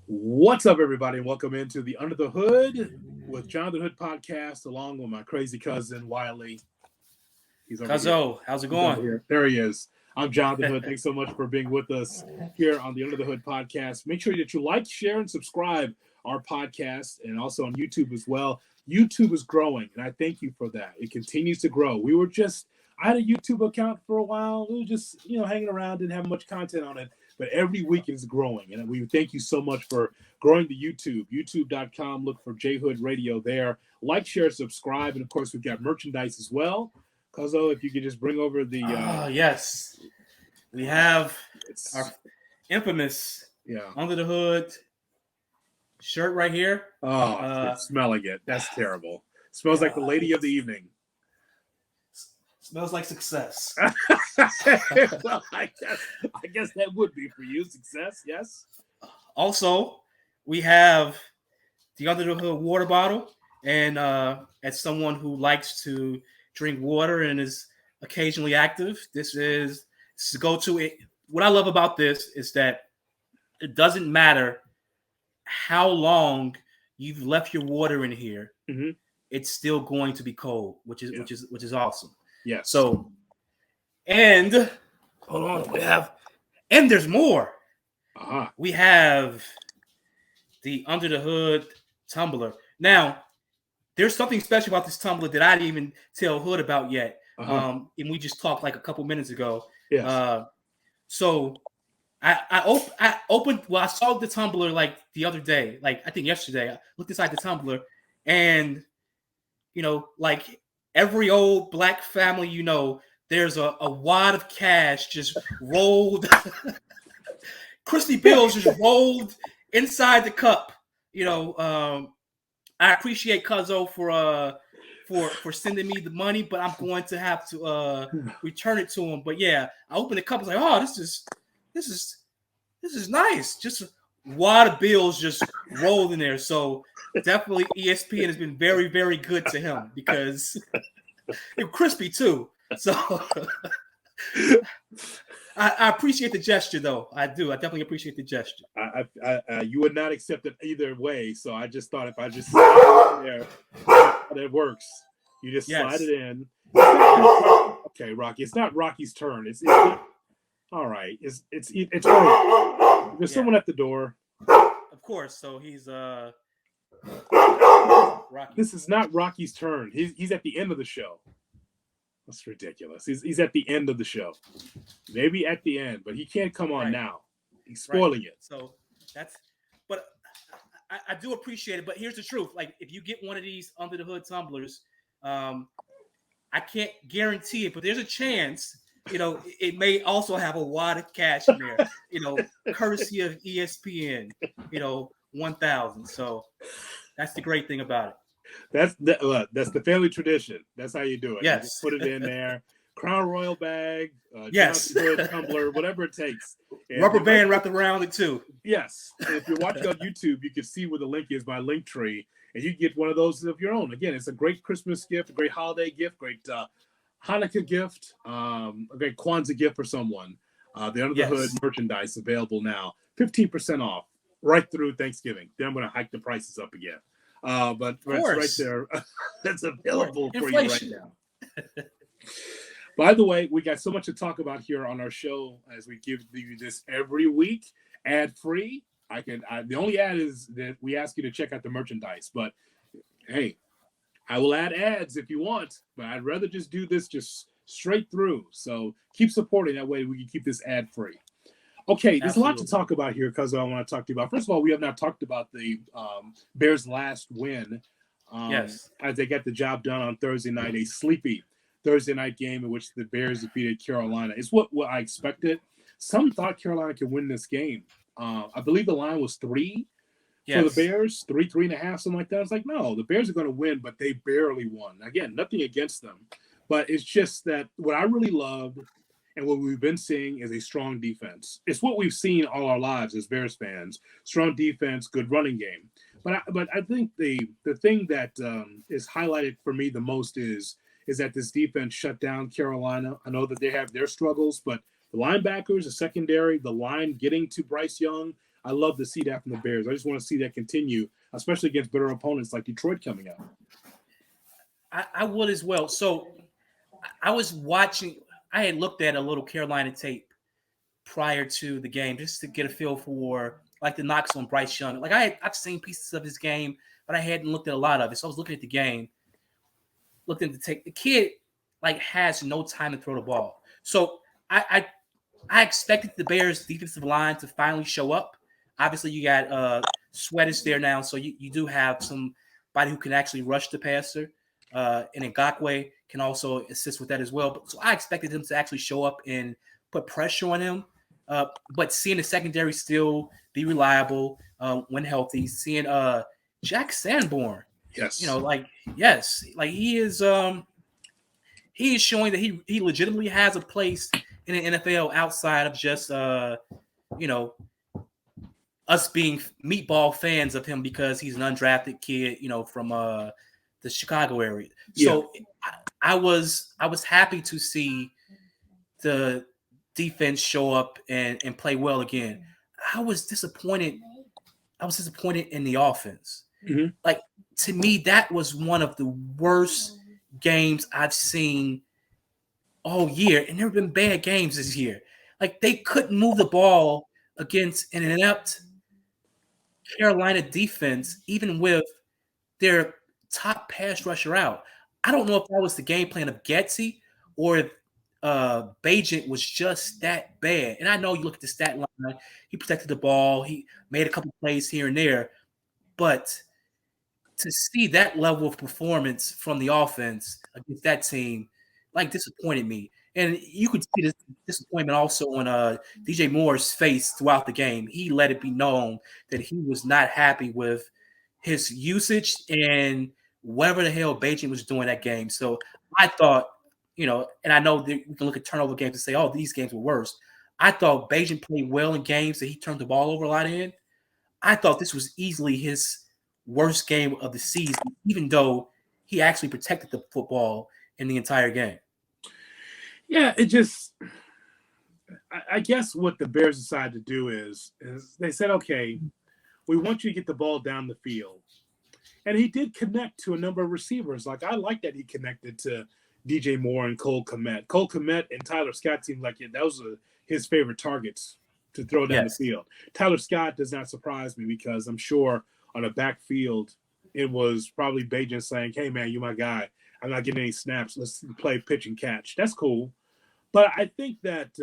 What's up, everybody, and welcome into the Under the Hood with Jonathan Hood podcast, along with my crazy cousin Wiley. He's over here. Cuzzo, how's it He's over going? here. There he is. I'm Jonathan Hood. Thanks so much for being with us here on the Under the Hood podcast. Make sure that you like, share, and subscribe our podcast, and also on YouTube as well. YouTube is growing, and I thank you for that. It continues to grow. I had a YouTube account for a while. We were just, hanging around, didn't have much content on it. But every week it's growing. And we thank you so much for growing the YouTube. YouTube.com. Look for J Hood Radio there. Like, share, subscribe. And, of course, we've got merchandise as well. Cuzzo, if you could just bring over the... yes. We have it's our infamous Yeah. Under the Hood shirt right here. Oh, smelling it. That's terrible. Smells like the lady of the evening. Smells like success. Well, I guess that would be for you. Success, yes. Also, we have the Under the Hood water bottle. And as someone who likes to drink water and is occasionally active, this is go-to. What I love about this is that it doesn't matter how long you've left your water in here. Mm-hmm. It's still going to be cold, which is awesome. Yes. So, and hold on, and there's more. Uh-huh. We have the Under the Hood tumbler. Now, there's something special about this tumbler that I didn't even tell Hood about yet. Uh-huh. And we just talked like a couple minutes ago. Yes. So I opened. Well, I saw the tumbler like the other day, like I think yesterday. I looked inside the tumbler, and like every old black family, there's a wad of cash just rolled, crispy bills just rolled inside the cup. I appreciate Cuzzo for sending me the money, but I'm going to have to return it to him. But yeah, I opened the cup. I was like, oh, this is nice. Just a wad of bills just rolled in there. So definitely ESPN has been very, very good to him because it's crispy too. So I appreciate the gesture, though. I do. I definitely appreciate the gesture. You would not accept it either way, so I just thought if I just slide it there, it works. You just slide it in. Okay, Rocky. It's not Rocky's turn. It's all right. It's right. There's someone at the door. Of course. So he's Rocky. This is not Rocky's turn. He's at the end of the show. That's ridiculous. He's at the end of the show. Maybe at the end, but he can't come on now. He's spoiling it. So but I do appreciate it. But here's the truth. Like, if you get one of these Under the Hood tumblers, I can't guarantee it, but there's a chance, it may also have a wad of cash in there, courtesy of ESPN, 1000. So that's the great thing about it. That's the family tradition. That's how you do it. Yes. You just put it in there. Crown Royal bag, yes, tumbler, whatever it takes. And rubber band wrapped around it too. Yes. And if you're watching on YouTube, you can see where the link is by Linktree, and you get one of those of your own. Again, it's a great Christmas gift, a great holiday gift, great Hanukkah gift, a great Kwanzaa gift for someone. The Under the Hood merchandise available now, 15% off right through Thanksgiving. Then I'm going to hike the prices up again. But it's right there. That's available for you right now. By the way, we got so much to talk about here on our show as we give you this every week, ad-free. The only ad is that we ask you to check out the merchandise. But, hey, I will add ads if you want, but I'd rather just do this just straight through. So keep supporting. That way we can keep this ad-free. Okay, there's a lot to talk about here because I want to talk to you about. First of all, we have not talked about the Bears' last win. As they got the job done on Thursday night, a sleepy Thursday night game in which the Bears defeated Carolina. It's what I expected. Some thought Carolina could win this game. I believe the line was 3 for the Bears, 3.5, something like that. I was like, no, the Bears are going to win, but they barely won. Again, nothing against them. But it's just that what I really loved and what we've been seeing is a strong defense. It's what we've seen all our lives as Bears fans. Strong defense, good running game. But I think the thing that is highlighted for me the most is that this defense shut down Carolina. I know that they have their struggles, but the linebackers, the secondary, the line getting to Bryce Young, I love to see that from the Bears. I just want to see that continue, especially against better opponents like Detroit coming up. I would as well. So I was watching. I had looked at a little Carolina tape prior to the game just to get a feel for like the knocks on Bryce Young. Like I've seen pieces of his game, but I hadn't looked at a lot of it. So I was looking at the game, looking at the tape. The kid like has no time to throw the ball. So I expected the Bears defensive line to finally show up. Obviously, you got Sweat is there now, so you do have somebody who can actually rush the passer. And Ngakoue can also assist with that as well. But so I expected him to actually show up and put pressure on him. But seeing the secondary still be reliable when healthy, seeing Jack Sanborn, Yes, he is showing that he legitimately has a place in the NFL outside of just us being meatball fans of him because he's an undrafted kid, from the Chicago area. So I was happy to see the defense show up and play well again. I was disappointed in the offense. Mm-hmm. Like, to me, that was one of the worst games I've seen all year, and there have been bad games this year. Like, they couldn't move the ball against an inept Carolina defense, even with their top pass rusher out. I don't know if that was the game plan of Getsy or if Bajent was just that bad. And I know you look at the stat line, he protected the ball, he made a couple plays here and there, but to see that level of performance from the offense against that team, like, disappointed me. And you could see this disappointment also on DJ Moore's face throughout the game. He let it be known that he was not happy with his usage and whatever the hell Beijing was doing that game. So I thought, and I know that we can look at turnover games and say, oh, these games were worse. I thought Beijing played well in games that he turned the ball over a lot in. I thought this was easily his worst game of the season, even though he actually protected the football in the entire game. Yeah, it just – I guess what the Bears decided to do is they said, okay, we want you to get the ball down the field. And he did connect to a number of receivers. Like, I like that he connected to DJ Moore and Cole Kmet. Cole Kmet and Tyler Scott seemed like those were his favorite targets to throw down the field. Tyler Scott does not surprise me because I'm sure on a backfield it was probably Bajan saying, hey, man, you're my guy. I'm not getting any snaps. Let's play pitch and catch. That's cool. But I think that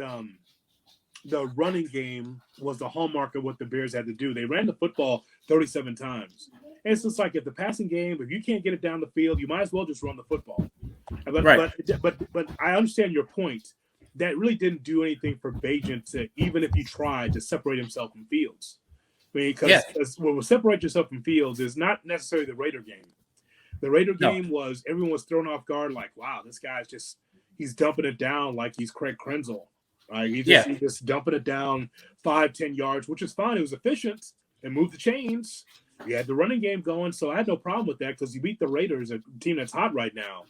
the running game was the hallmark of what the Bears had to do. They ran the football 37 times. And it's just like at the passing game, if you can't get it down the field, you might as well just run the football. But I understand your point. That really didn't do anything for Bajan to, even if he tried, to separate himself from Fields. Because what will separate yourself from Fields is not necessarily the Raider game. The Raider game was everyone was thrown off guard like, wow, this guy's just – he's dumping it down like he's Craig Krenzel. Right? He's just dumping it down 5-10 yards, which is fine. It was efficient and moved the chains. You had the running game going, so I had no problem with that because you beat the Raiders, a team that's hot right now.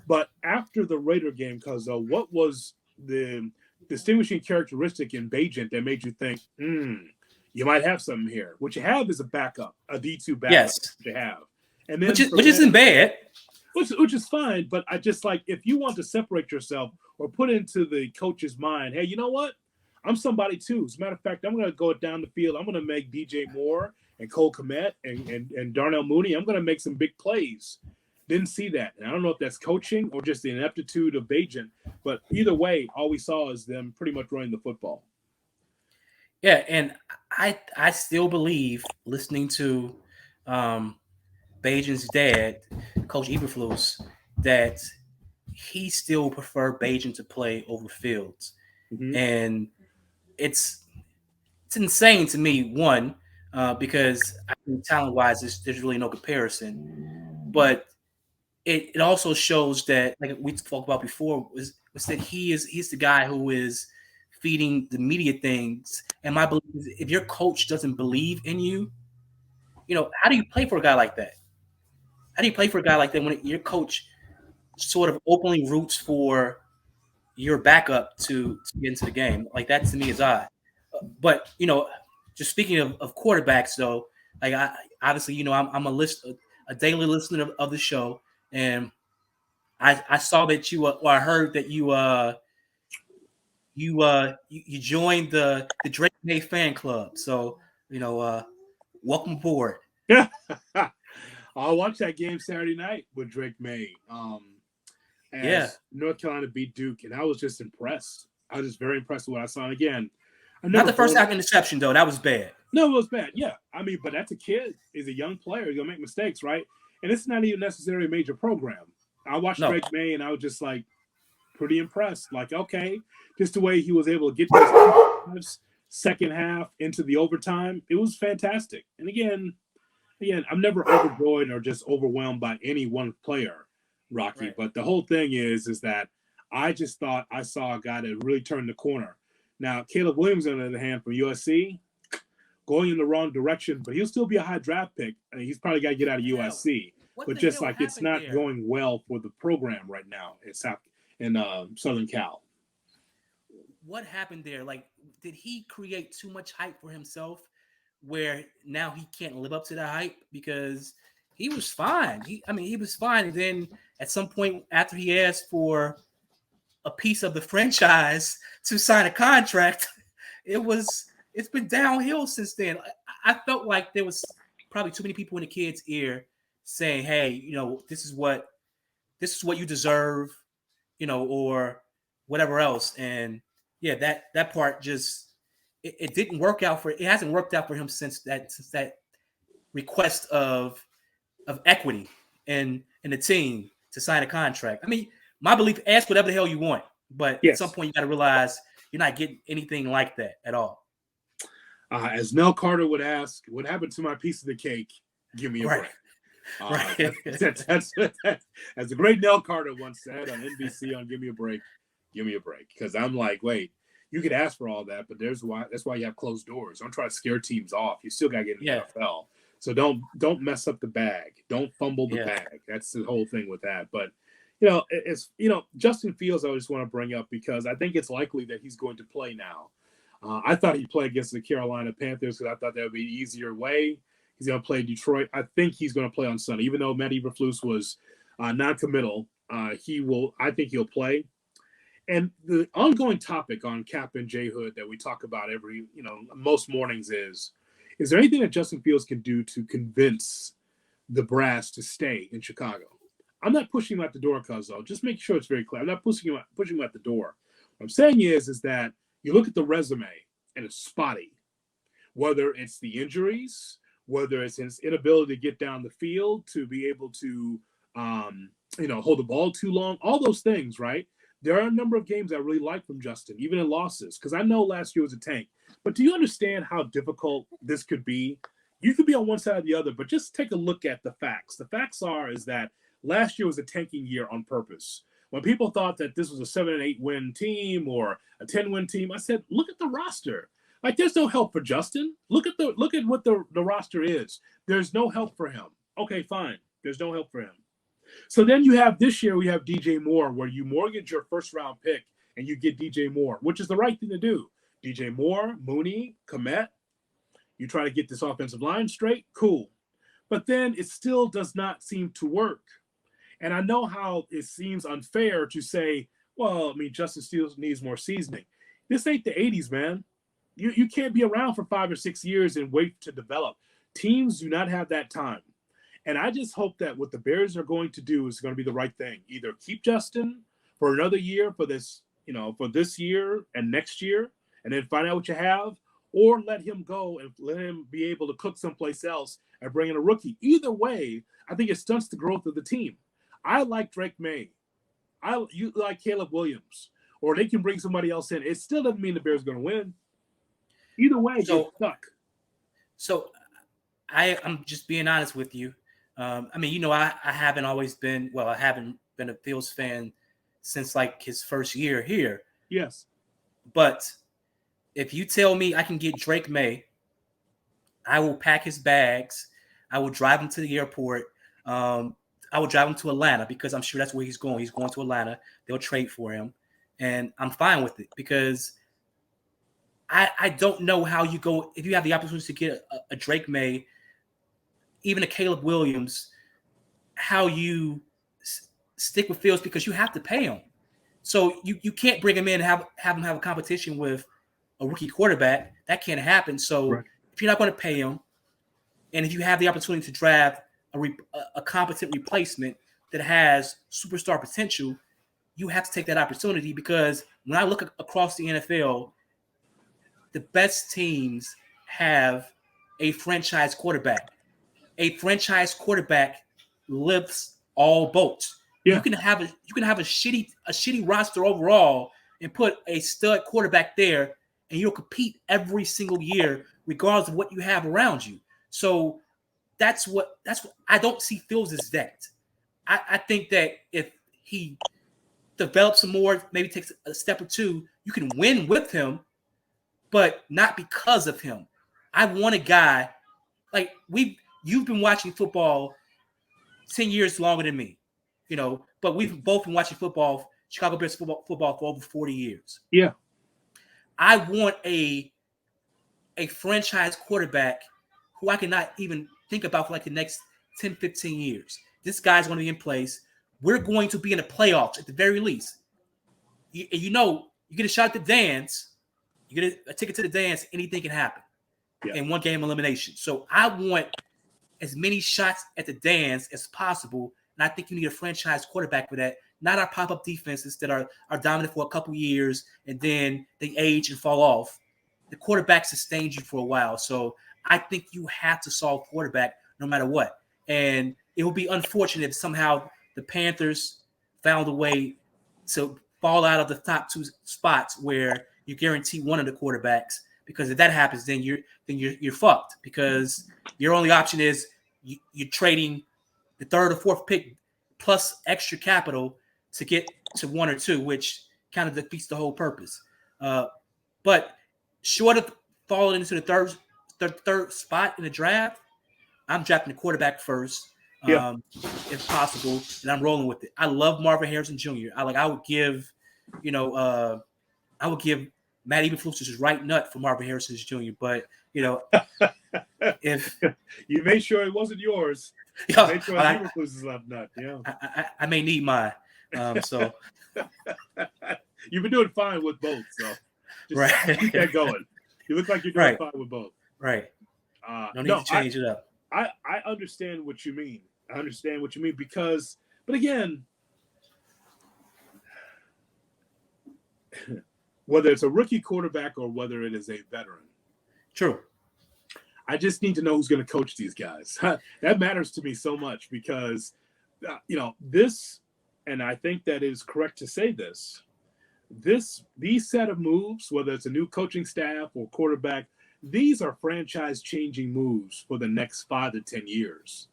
But after the Raider game, Cuzzo, what was the distinguishing characteristic in Bajent that made you think, you might have something here? What you have is a backup, a D2 backup. Yes. You have. And then which isn't bad. Which is fine, but I just like, if you want to separate yourself or put into the coach's mind, hey, you know what? I'm somebody too. As a matter of fact, I'm going to go down the field. I'm going to make DJ Moore and Cole Kmet and Darnell Mooney. I'm going to make some big plays. Didn't see that. And I don't know if that's coaching or just the ineptitude of Bajan, but either way, all we saw is them pretty much running the football. Yeah, and I still believe, listening to Bajan's dad, Coach Eberflus, that he still preferred Bajan to play over Fields. Mm-hmm. And it's insane to me, one, because I think talent-wise, there's really no comparison. But it also shows that, like we talked about before, was that he's the guy who is feeding the media things. And my belief is, if your coach doesn't believe in you, how do you play for a guy like that? How do you play for a guy like that when your coach sort of openly roots for your backup to get into the game? Like, that to me is odd. But, just speaking of quarterbacks, though, like I obviously, I'm a daily listener of the show, and I saw that or I heard that you joined the Drake May fan club. So welcome aboard. Yeah. I'll watch that game Saturday night with Drake May. As North Carolina beat Duke, and I was just impressed. I was just very impressed with what I saw. And again, not the first half interception though. That was bad. No, it was bad. Yeah, I mean, but that's a kid. He's a young player. He's gonna make mistakes, right? And it's not even necessarily a major program. I watched Drake May, and I was just like pretty impressed. Like, okay, just the way he was able to get this second half into the overtime, it was fantastic. And again, I'm never overjoyed or just overwhelmed by any one player, Rocky. Right. But the whole thing is that I just thought I saw a guy that really turned the corner. Now, Caleb Williams, on the other hand, from USC, going in the wrong direction, but he'll still be a high draft pick. I mean, he's probably got to get out of USC. But just like it's not going well for the program right now in Southern Cal. What happened there? Like, did he create too much hype for himself where now he can't live up to the hype? Because he was fine. He was fine. And then at some point after he asked for a piece of the franchise to sign a contract, it's been downhill since then. I felt like there was probably too many people in the kid's ear saying, hey, this is what you deserve, or whatever else. And yeah, that part just it didn't work out it hasn't worked out for him since that request of equity in the team to sign a contract. I mean, my belief, ask whatever the hell you want, but at some point you got to realize you're not getting anything like that at all. As Nell Carter would ask, what happened to my piece of the cake? Give me a break. Right. That's as the great Nell Carter once said on NBC on Give Me a Break. Give me a break. Because I'm like, wait, you could ask for all that, but that's why you have closed doors. Don't try to scare teams off. You still got to get in the NFL. So don't mess up the bag. Don't fumble the bag. That's the whole thing with that. But Justin Fields, I just want to bring up because I think it's likely that he's going to play now. I thought he'd play against the Carolina Panthers because I thought that would be an easier way. He's going to play Detroit. I think he's going to play on Sunday, even though Matt Eberflus was non-committal. I think he'll play. And the ongoing topic on Cap and J Hood that we talk about most mornings is there anything that Justin Fields can do to convince the brass to stay in Chicago? I'm not pushing him out the door, Cuzzo. Just make sure it's very clear. I'm not pushing him out the door. What I'm saying is that you look at the resume and it's spotty. Whether it's the injuries, whether it's his inability to get down the field, to be able to, hold the ball too long, all those things, right? There are a number of games I really like from Justin, even in losses, because I know last year was a tank. But do you understand how difficult this could be? You could be on one side or the other, but just take a look at the facts. The facts is that last year was a tanking year on purpose. When people thought that this was a 7-8 win team or a 10-win team, I said, look at the roster. Like, there's no help for Justin. Look at what the roster is. There's no help for him. Okay, fine. There's no help for him. So then you have this year, we have DJ Moore, where you mortgage your first-round pick and you get DJ Moore, which is the right thing to do. DJ Moore, Mooney, Komet. You try to get this offensive line straight, cool. But then it still does not seem to work. And I know how it seems unfair to say, well, I mean, Justin still needs more seasoning. This ain't the 80s, man. You can't be around for 5 or 6 years and wait to develop. Teams do not have that time. And I just hope that what the Bears are going to do is going to be the right thing. Either keep Justin for another year for this year and next year, and then find out what you have, or let him go and let him be able to cook someplace else and bring in a rookie. Either way, I think it stunts the growth of the team. I like Drake May. You like Caleb Williams, or they can bring somebody else in. It still doesn't mean the Bears are going to win. Either way, you're stuck. So I'm just being honest with you. I haven't always been, I haven't been a Fields fan since like his first year here. Yes. But if you tell me I can get Drake May, I will pack his bags. I will drive him to the airport. I will drive him to Atlanta because I'm sure that's where he's going. He's going to Atlanta. They'll trade for him. And I'm fine with it because I don't know how you go if you have the opportunity to get a Drake May, even a Caleb Williams, how you stick with Fields because you have to pay him. So you can't bring him in and have him have a competition with a rookie quarterback. That can't happen. So Right. if you're not going to pay him, and if you have the opportunity to draft a competent replacement that has superstar potential, you have to take that opportunity because when I look across the NFL, the best teams have a franchise quarterback. A franchise quarterback lifts all boats. Yeah. You can have a shitty roster overall and put a stud quarterback there, and you'll compete every single year, regardless of what you have around you. So that's what I don't see Fields as that. I think that if he develops some more, maybe takes a step or two, you can win with him, but not because of him. I want a guy like you've been watching football 10 years longer than me, but we've both been watching football, Chicago Bears football for over 40 years. Yeah. I want a franchise quarterback who I cannot even think about for like the next 10, 15 years. This guy's going to be in place. We're going to be in the playoffs at the very least. You get a shot at the dance, you get a ticket to the dance, anything can happen in one game elimination. So I want as many shots at the dance as possible, and I think you need a franchise quarterback for that, not our pop-up defenses that are dominant for a couple years and then they age and fall off. The quarterback sustains you for a while. So I think you have to solve quarterback no matter what. And it would be unfortunate if somehow the Panthers found a way to fall out of the top two spots where you guarantee one of the quarterbacks. Because if that happens, then you're fucked. Because your only option is you're trading the third or fourth pick plus extra capital to get to one or two, which kind of defeats the whole purpose. But short of falling into the third spot in the draft, I'm drafting the quarterback first, if possible, and I'm rolling with it. I love Marvin Harrison Jr. I would give Matt Eberflus his right nut for Marvin Harrison Jr. But if you made sure it wasn't yours, make sure Eberflus's left nut. Yeah, I may need mine. So you've been doing fine with both, so just keep that going. You look like you're doing fine with both. Right. No need to change it up. I understand what you mean. Because, but again, whether it's a rookie quarterback or whether it is a veteran. True. I just need to know who's going to coach these guys. That matters to me so much because, this, and I think that is correct to say these set of moves, whether it's a new coaching staff or quarterback, these are franchise-changing moves for the next 5 to 10 years.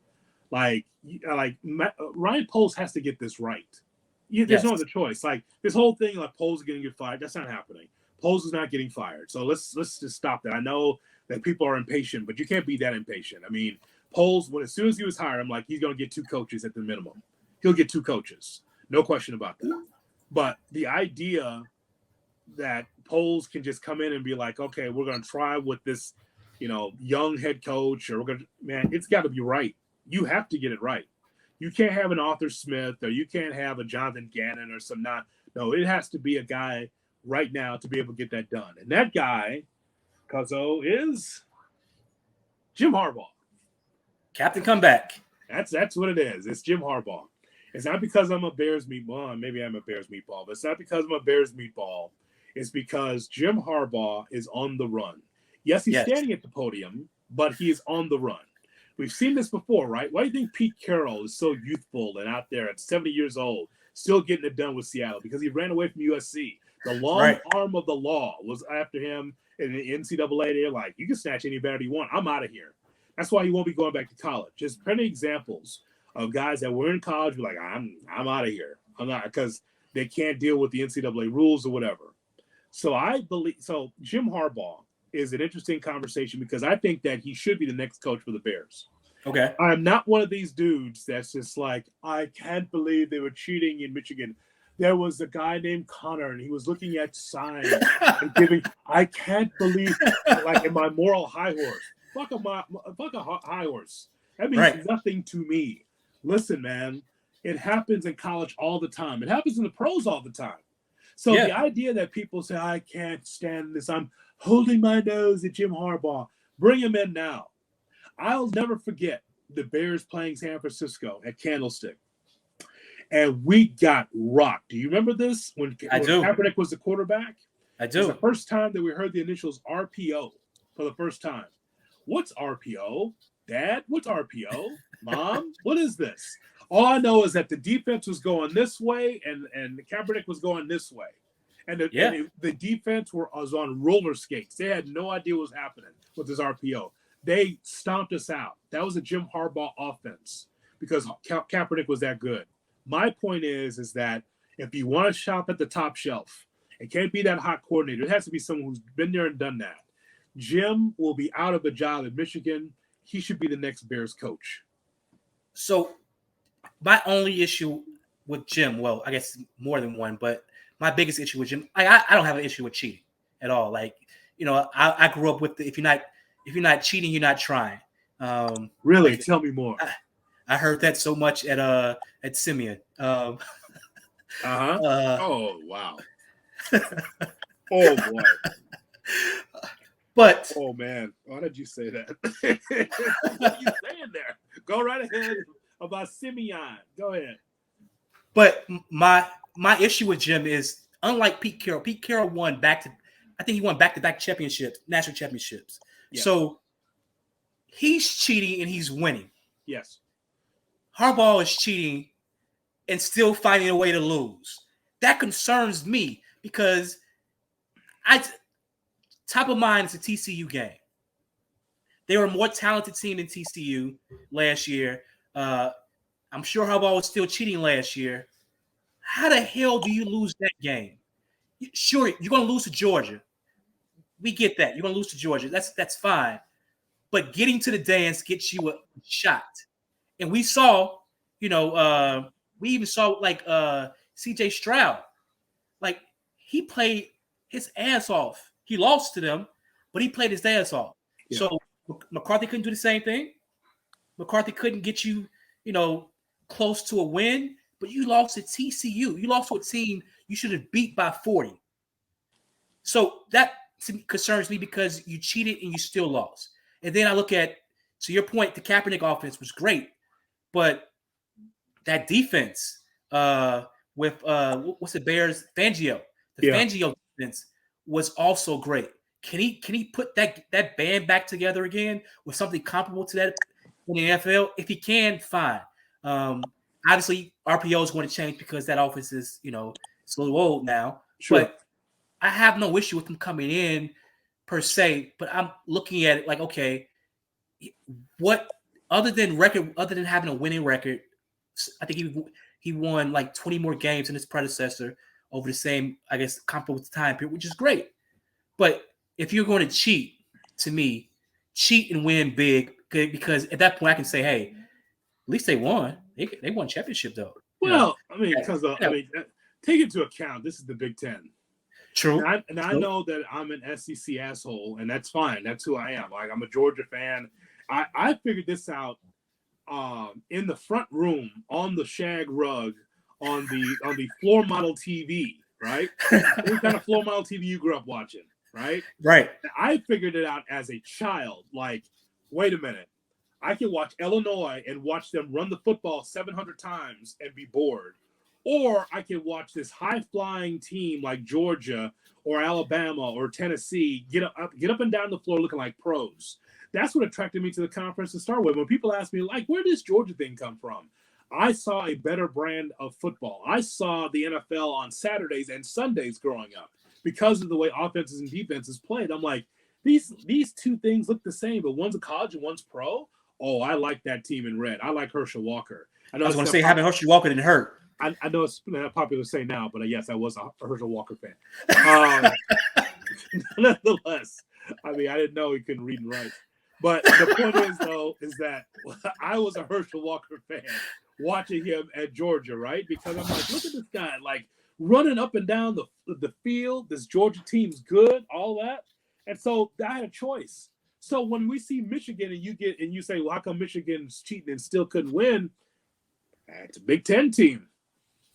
Like Ryan Poles has to get this right. There's no other choice. Like this whole thing, like Poles is going to get fired. That's not happening. Poles is not getting fired. So let's just stop that. I know that people are impatient, but you can't be that impatient. I mean, Poles, as soon as he was hired, I'm like, he's going to get 2 coaches at the minimum. He'll get 2 coaches. No question about that. But the idea that Poles can just come in and be like, okay, we're going to try with this, young head coach, or it's got to be right. You have to get it right. You can't have an Arthur Smith, or you can't have a Jonathan Gannon or some not. No, it has to be a guy right now to be able to get that done. And that guy, Cuzzo, is Jim Harbaugh. Captain Comeback. That's what it is. It's Jim Harbaugh. It's not because I'm a Bears meatball. Maybe I'm a Bears meatball, but it's not because I'm a Bears meatball. It's because Jim Harbaugh is on the run. Yes, he's standing at the podium, but he is on the run. We've seen this before, right? Why do you think Pete Carroll is so youthful and out there at 70 years old, still getting it done with Seattle? Because he ran away from USC. The long arm of the law was after him in the NCAA. They're like, you can snatch any better you want. I'm out of here. That's why he won't be going back to college. There's plenty of examples of guys that were in college, like, I'm out of here. I'm not, because they can't deal with the NCAA rules or whatever. So Jim Harbaugh is an interesting conversation because I think that he should be the next coach for the Bears. Okay. I'm not one of these dudes that's just like, I can't believe they were cheating in Michigan. There was a guy named Connor, and he was looking at signs and giving. I can't believe, like, in my moral high horse. Fuck a high horse. That means Right. nothing to me. Listen, man, it happens in college all the time. It happens in the pros all the time. So Yeah. the idea that people say, I can't stand this, I'm holding my nose at Jim Harbaugh, bring him in now. I'll never forget the Bears playing San Francisco at Candlestick. And we got rocked. Do you remember this? When do. Kaepernick was the quarterback? I It was do. the first time that we heard the initials RPO for the first time. What's RPO? Dad, what's RPO? Mom, what is this? All I know is that the defense was going this way and Kaepernick was going this way. And the defense was on roller skates. They had no idea what was happening with this RPO. They stomped us out. That was a Jim Harbaugh offense because Kaepernick was that good. My point is that if you want to shop at the top shelf, it can't be that hot coordinator. It has to be someone who's been there and done that. Jim will be out of a job at Michigan. He should be the next Bears coach. So my only issue with Jim, well, I guess more than one, but my biggest issue with Jim, I don't have an issue with cheating at all. Like, I grew up with if you're not cheating, you're not trying. Really? Like, tell me more. I heard that so much at Simeon. Oh wow. Oh boy. But oh man, why did you say that? What are you saying there? Go right ahead about Simeon. Go ahead. But my issue with Jim is unlike Pete Carroll. Pete Carroll won back-to-back championships, national championships. Yeah. So he's cheating and he's winning. Yes. Harbaugh is cheating and still finding a way to lose. That concerns me because top of mind is the TCU game. They were a more talented team than TCU last year. I'm sure Harbaugh was still cheating last year. How the hell do you lose that game? Sure, you're going to lose to Georgia. We get that. You're going to lose to Georgia. That's fine. But getting to the dance gets you a shot. And we saw, we even saw like CJ Stroud. Like, he played his ass off. He lost to them, but he played his ass off. Yeah. So McCarthy couldn't do the same thing. McCarthy couldn't get you, close to a win, but you lost to TCU. You lost to a team you should have beat by 40. So that concerns me because you cheated and you still lost. And then I look at, to your point, the Kaepernick offense was great, but that defense with what's the Bears? Fangio. The Fangio defense was also great. Can he put that band back together again with something comparable to that in the NFL? If he can, fine. Obviously, RPO is going to change because that offense is, it's a little old now. Sure. But I have no issue with him coming in per se. But I'm looking at it like, okay, what other than having a winning record, I think he won like 20 more games than his predecessor over the same, I guess, comparable time period, which is great. But if you're going to cheat, to me, cheat and win big, because at that point I can say, hey, at least they won. They won championship though. Well, because take into account this is the Big Ten. True. And I know that I'm an SEC asshole, and that's fine. That's who I am. Like, I'm a Georgia fan. I figured this out in the front room on the shag rug on the floor model TV, right? What kind of floor model TV you grew up watching, right? Right. And I figured it out as a child. Like, wait a minute. I can watch Illinois and watch them run the football 700 times and be bored. Or I can watch this high-flying team like Georgia or Alabama or Tennessee get up and down the floor looking like pros. That's what attracted me to the conference to start with. When people ask me, like, where did this Georgia thing come from? I saw a better brand of football. I saw the NFL on Saturdays and Sundays growing up because of the way offenses and defenses played. I'm like, these two things look the same, but one's a college and one's pro. Oh, I like that team in red. I like Herschel Walker. I was going to say having Herschel Walker didn't hurt. I know it's not popular to say now, but yes, I was a Herschel Walker fan. Nonetheless, I didn't know he couldn't read and write. But the point is, though, is that I was a Herschel Walker fan watching him at Georgia, right? Because I'm like, look at this guy. Like, running up and down the field. This Georgia team's good, all that. And so I had a choice. So when we see Michigan and you say, well, how come Michigan's cheating and still couldn't win? It's a Big Ten team.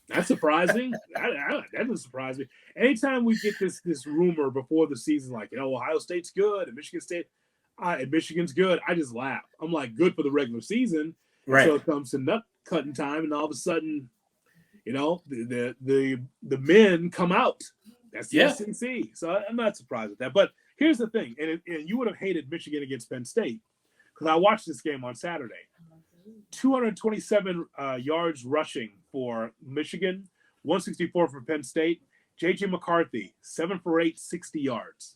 That's surprising. That doesn't surprise me. Anytime we get this rumor before the season, like, Ohio State's good and Michigan's good, I just laugh. I'm like, good for the regular season. Right. So it comes to nut cutting time, and all of a sudden, the men come out. That's the SEC. So I'm not surprised with that. But here's the thing, and you would have hated Michigan against Penn State because I watched this game on Saturday. 227 yards rushing for Michigan, 164 for Penn State. J.J. McCarthy, 7 for 8, 60 yards.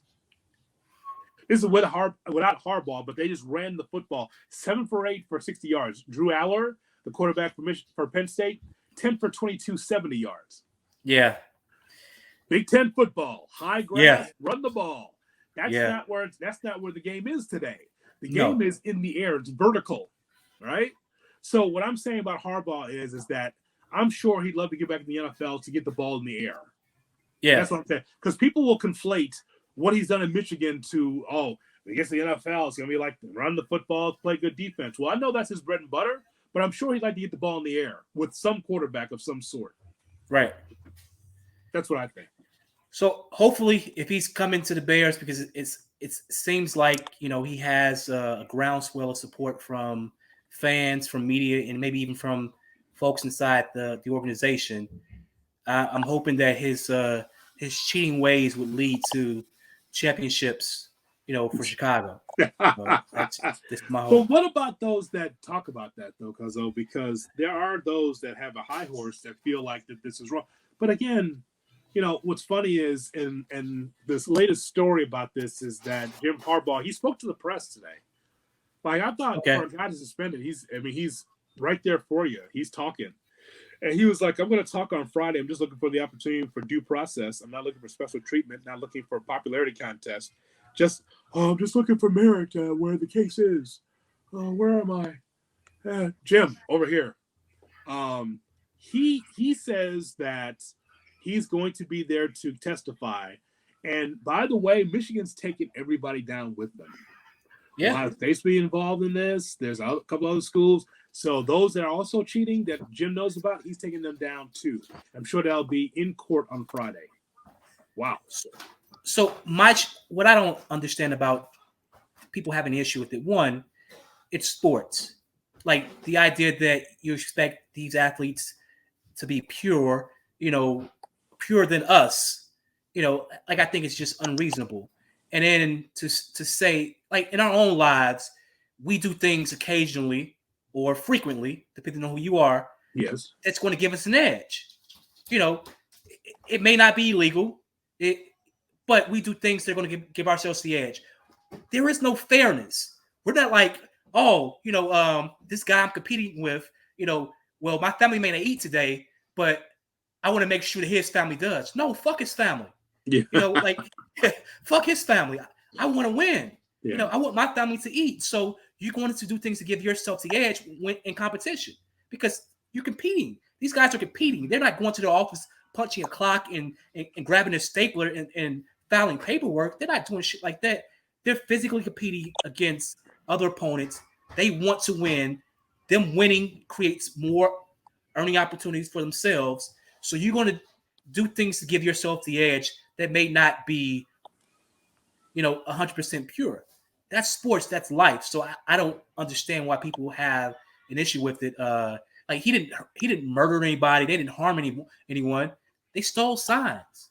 This is without Harbaugh, but they just ran the football. 7 for 8 for 60 yards. Drew Aller, the quarterback for Penn State, 10 for 22, 70 yards. Yeah. Big Ten football, high grass, run the ball. That's not where the game is today. The game is in the air. It's vertical, right? So what I'm saying about Harbaugh is that I'm sure he'd love to get back in the NFL to get the ball in the air. Yeah. That's what I'm saying. Because people will conflate what he's done in Michigan to, against the NFL, it's going to be like run the football, play good defense. Well, I know that's his bread and butter, but I'm sure he'd like to get the ball in the air with some quarterback of some sort. Right. That's what I think. So hopefully if he's coming to the Bears, because it seems like, he has a groundswell of support from fans, from media, and maybe even from folks inside the organization. I'm hoping that his cheating ways would lead to championships, for Chicago. That's my hope. But what about those that talk about that, though, Cuzzo? Because there are those that have a high horse that feel like that this is wrong. But again, what's funny is, and this latest story about this is that Jim Harbaugh, he spoke to the press today. Like, I thought for a guy to suspended, he's right there for you. He's talking. And he was like, I'm going to talk on Friday. I'm just looking for the opportunity for due process. I'm not looking for special treatment, not looking for a popularity contest. I'm just looking for merit where the case is. Where am I? Jim, over here. He says that he's going to be there to testify. And by the way, Michigan's taking everybody down with them. Yeah. Ohio State's being involved in this. There's a couple other schools. So those that are also cheating that Jim knows about, he's taking them down too. I'm sure that'll be in court on Friday. Wow. So what I don't understand about people having an issue with it, one, it's sports. Like the idea that you expect these athletes to be pure, purer than us, like I think it's just unreasonable. And then to say, like in our own lives, we do things occasionally or frequently, depending on who you are. Yes. That's going to give us an edge. It may not be illegal, but we do things that are going to give ourselves the edge. There is no fairness. We're not like, this guy I'm competing with, well, my family may not eat today, but I want to make sure that his family does. No, fuck his family. Yeah. Fuck his family. I want to win. Yeah. I want my family to eat. So you're going to do things to give yourself the edge when in competition because you're competing. These guys are competing. They're not going to the office punching a clock and grabbing a stapler and filing paperwork. They're not doing shit like that. They're physically competing against other opponents. They want to win. Them winning creates more earning opportunities for themselves. So you're going to do things to give yourself the edge that may not be, 100% pure. That's sports. That's life. So I don't understand why people have an issue with it. Like he didn't murder anybody. They didn't harm anyone. They stole signs.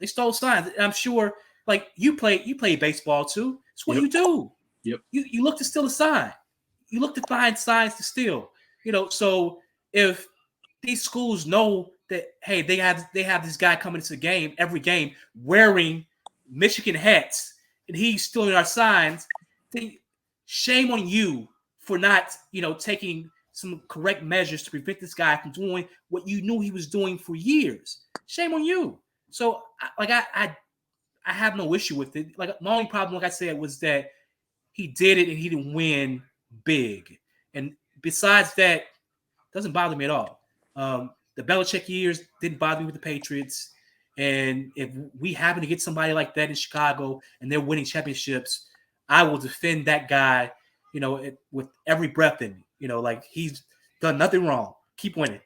And I'm sure, like you play baseball too. It's what you do. Yep. You look to steal a sign. You look to find signs to steal. So if these schools know that, hey, they have this guy coming into the game every game wearing Michigan hats and he's stealing our signs, then shame on you for not, taking some correct measures to prevent this guy from doing what you knew he was doing for years. Shame on you. So I have no issue with it. Like my only problem, like I said, was that he did it and he didn't win big. And besides that, doesn't bother me at all. the Belichick years didn't bother me with the Patriots. And if we happen to get somebody like that in Chicago and they're winning championships, I will defend that guy, with every breath in me. Like he's done nothing wrong. Keep winning.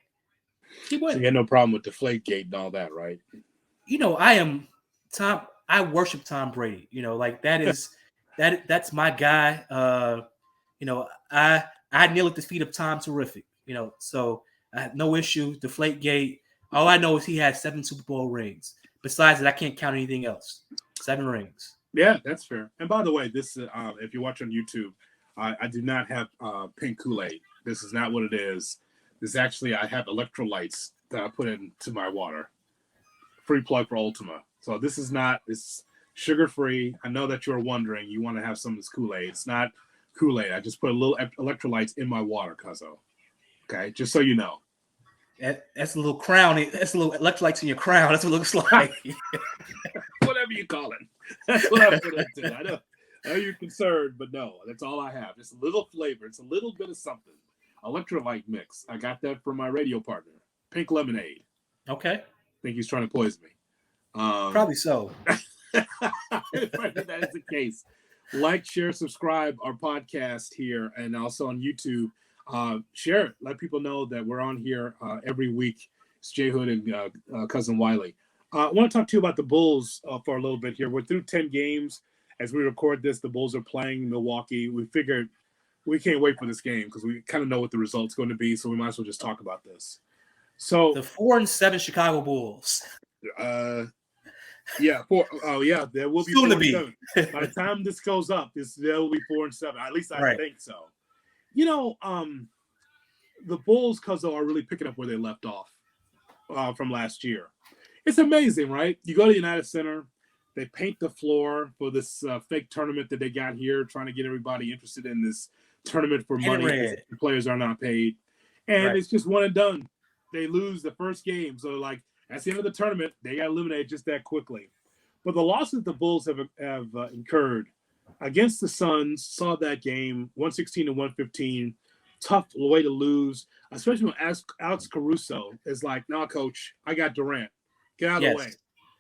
Keep So winning. you had no problem with Deflategate and all that, right? I worship Tom Brady. Like that's my guy. I kneel at the feet of Tom Terrific. So I have no issue. Deflategate. All I know is he has 7 Super Bowl rings. Besides that, I can't count anything else. 7 rings. Yeah, that's fair. And by the way, this if you watch on YouTube, I do not have pink Kool-Aid. This is not what it is. This actually, I have electrolytes that I put into my water. Free plug for Ultima. So this is not, it's sugar-free. I know that you're wondering, you want to have some of this Kool-Aid. It's not Kool-Aid. I just put a little electrolytes in my water, Cuzzo. Okay, just so you know. That's a little crown. That's a little electrolytes in your crown. That's what it looks like. Whatever you call it. That's what I put into. I know you're concerned, but no, that's all I have. Just a little flavor. It's a little bit of something. Electrolyte mix. I got that from my radio partner. Pink lemonade. Okay. I think he's trying to poison me. Probably so. If that is the case, like, share, subscribe our podcast here, and also on YouTube. Share it. Let people know that we're on here every week. It's J Hood and Cousin Wiley. I want to talk to you about the Bulls for a little bit here. We're through 10 games. As we record this, the Bulls are playing Milwaukee. We figured we can't wait for this game because we kind of know what the result's going to be, so we might as well just talk about this. So the 4-7 Chicago Bulls. There will be soon 4-7. By the time this goes up, there will be 4-7. At least I think so. The Bulls, Cuzzo, are really picking up where they left off from last year. It's amazing, right? You go to the United Center, they paint the floor for this fake tournament that they got here, trying to get everybody interested in this tournament for money. The players are not paid. And It's just one and done. They lose the first game. So, that's the end of the tournament. They got eliminated just that quickly. But the losses the Bulls have incurred against the Suns, saw that game, 116-115, tough way to lose, especially when Alex Caruso is like, "No, coach, I got Durant. Get out of the way."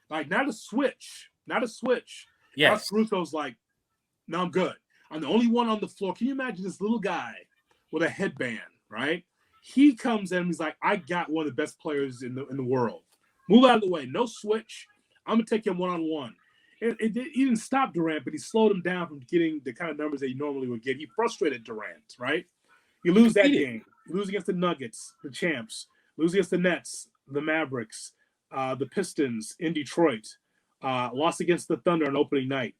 Like, not a switch. Yes. Alex Caruso's like, "No, I'm good. I'm the only one on the floor." Can you imagine this little guy with a headband, right? He comes in and he's like, "I got one of the best players in the world. Move out of the way. No switch. I'm going to take him one-on-one." He didn't stop Durant, but he slowed him down from getting the kind of numbers that he normally would get. He frustrated Durant, right? You lose that game. You lose against the Nuggets, the champs. Lose against the Nets, the Mavericks, the Pistons in Detroit. Lost against the Thunder on opening night.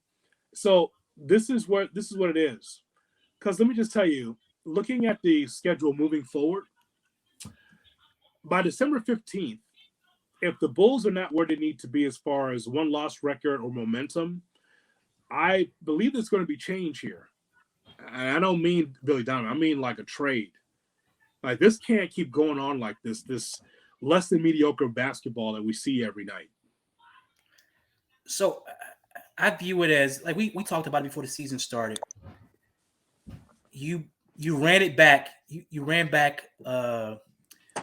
So this is what it is. Because let me just tell you, looking at the schedule moving forward, by December 15th, if the Bulls are not where they need to be as far as one-loss record or momentum, I believe there's going to be change here. And I don't mean Billy Donovan. I mean like a trade. Like, this can't keep going on like this less than mediocre basketball that we see every night. So I view it as, like we talked about it before the season started. You ran it back. You ran back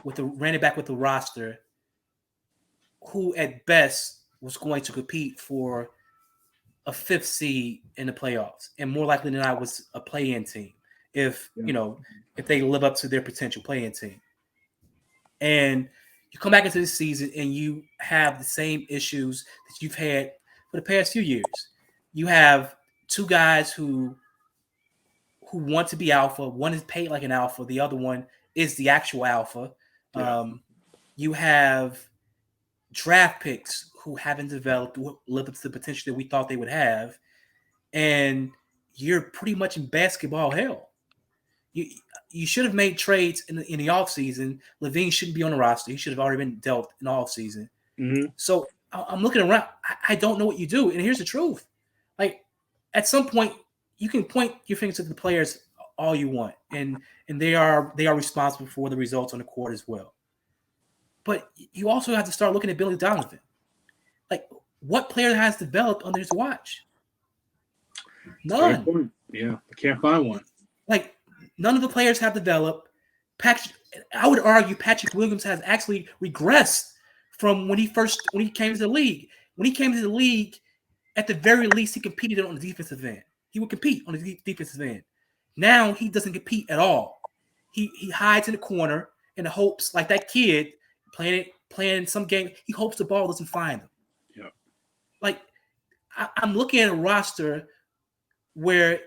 with the roster who at best was going to compete for a 5th seed in the playoffs, and more likely than not was a play-in team if they live up to their potential play-in team. And you come back into this season and you have the same issues that you've had for the past few years. You have 2 guys who want to be alpha. One is paid like an alpha. The other one is the actual alpha. Yeah. You have draft picks who haven't developed, lived up to the potential that we thought they would have. And you're pretty much in basketball hell. You should have made trades in the offseason. Levine shouldn't be on the roster. He should have already been dealt in the offseason. Mm-hmm. So I'm looking around. I don't know what you do. And here's the truth. Like, at some point, you can point your fingers at the players all you want. And they are responsible for the results on the court as well. But you also have to start looking at Billy Donovan. Like, what player has developed under his watch? None. Yeah, I can't find one. Like, none of the players have developed. I would argue Patrick Williams has actually regressed from when he came to the league. When he came to the league, at the very least, he competed on the defensive end. He would compete on the defensive end. Now he doesn't compete at all. He hides in the corner in the hopes, like that kid playing some game. He hopes the ball doesn't find him. Yeah. Like I'm looking at a roster where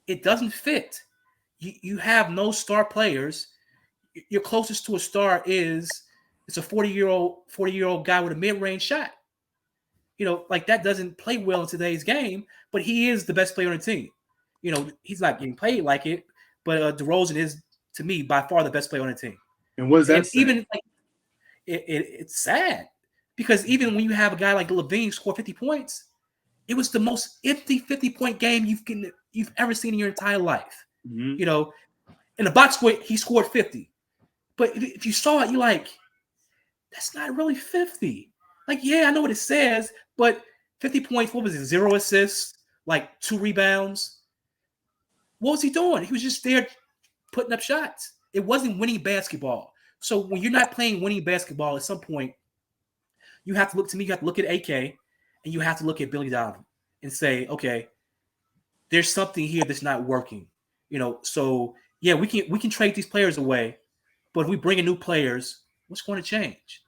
it doesn't fit. You have no star players. Your closest to a star it's a 40-year-old guy with a mid-range shot. Like that doesn't play well in today's game, but he is the best player on the team. He's not getting paid like it, but DeRozan is, to me, by far the best player on the team. And what does that say? Even like it's sad because even when you have a guy like Levine score 50 points, it was the most empty 50-point game you've ever seen in your entire life. Mm-hmm. In the box score, he scored 50. But if you saw it, you're like, that's not really 50. Like, yeah, I know what it says, but 50 points, what was it? 0 assists, like 2 rebounds. What was he doing? He was just there putting up shots. It wasn't winning basketball. So when you're not playing winning basketball, at some point, you have to look at AK and you have to look at Billy Donovan and say, okay, there's something here that's not working. So yeah, we can trade these players away, but if we bring in new players, what's going to change?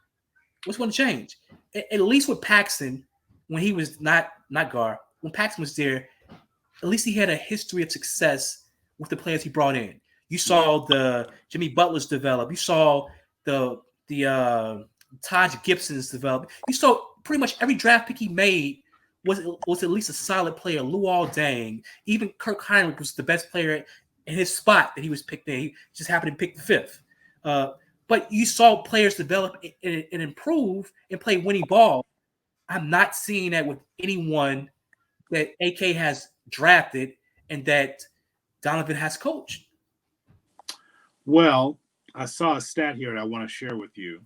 What's going to change? At least with Paxson, when he was not Gar, when Paxson was there, at least he had a history of success with the players he brought in. You saw the Jimmy Butlers develop. You saw the Taj Gibsons develop. You saw pretty much every draft pick he made was at least a solid player. Luol Deng, even Kirk Heinrich was the best player in his spot that he was picked in. He just happened to pick the fifth. But you saw players develop and improve and play winning ball. I'm not seeing that with anyone that AK has drafted and that Donovan has coached. Well, I saw a stat here that I want to share with you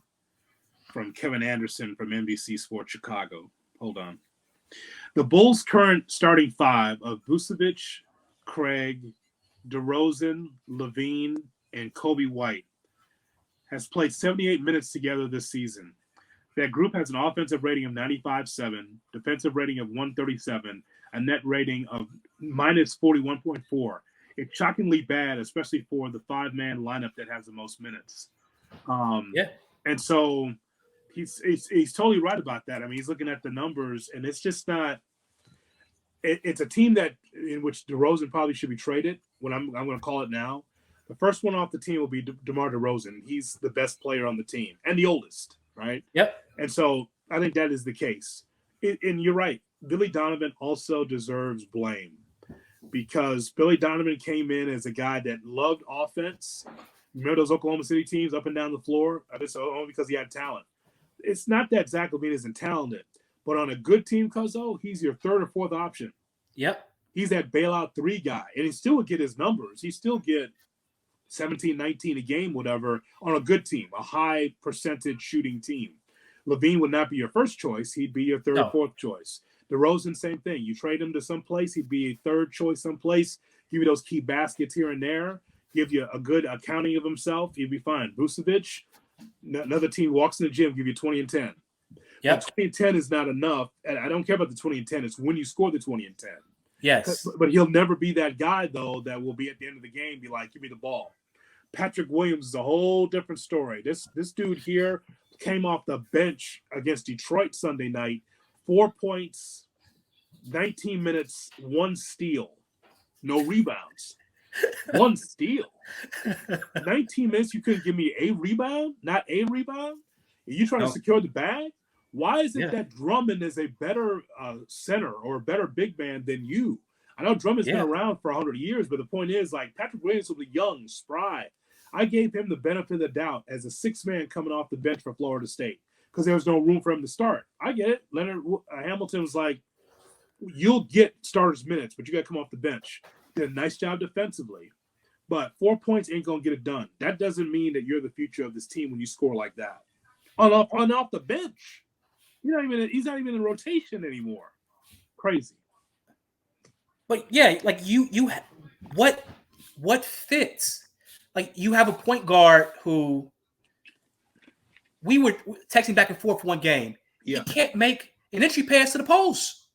from Kevin Anderson from NBC Sports Chicago. Hold on. The Bulls' current starting five of Vucevic, Craig, DeRozan, Levine, and Kobe White has played 78 minutes together this season. That group has an offensive rating of 95.7, defensive rating of 137, a net rating of minus 41.4. It's shockingly bad, especially for the five-man lineup that has the most minutes. And so he's totally right about that. I mean, he's looking at the numbers, and it's just not. It's a team in which DeRozan probably should be traded. What I'm going to call it now. The first one off the team will be DeMar DeRozan. He's the best player on the team and the oldest, right? Yep. And so I think that is the case. And you're right. Billy Donovan also deserves blame because Billy Donovan came in as a guy that loved offense. Remember those Oklahoma City teams up and down the floor? It's only because he had talent. It's not that Zach LaVine isn't talented, but on a good team, Cuzzo, he's your third or fourth option. Yep. He's that bailout 3 guy, and he still would get his numbers. He still get 17, 19 a game, whatever, on a good team, a high percentage shooting team. Levine would not be your first choice. He'd be your third or fourth choice. DeRozan, same thing. You trade him to someplace, he'd be a third choice someplace, give you those key baskets here and there, give you a good accounting of himself, you'd be fine. Vucevic, another team walks in the gym, give you 20 and 10. Yep. 20 and 10 is not enough. And I don't care about the 20 and 10. It's when you score the 20 and 10. Yes. But he'll never be that guy, though, that will be at the end of the game, be like, give me the ball. Patrick Williams is a whole different story. This dude here came off the bench against Detroit Sunday night, 4 points, 19 minutes, 1 steal, no rebounds. 1 steal. 19 minutes, you couldn't give me a rebound? Not a rebound? Are you trying to secure the bag? Why is it that Drummond is a better center or a better big man than you? I know Drummond's been around for 100 years, but the point is, like, Patrick Williams will be young, spry. I gave him the benefit of the doubt as a 6-man coming off the bench for Florida State because there was no room for him to start. I get it. Leonard Hamilton was like, you'll get starters minutes, but you got to come off the bench. Did a nice job defensively, but 4 points ain't going to get it done. That doesn't mean that you're the future of this team when you score like that. On off the bench. He's not even in rotation anymore. Crazy. But yeah, like you what fits? like you have a point guard who we were texting back and forth for one game. Yeah. He can't make an entry pass to the post.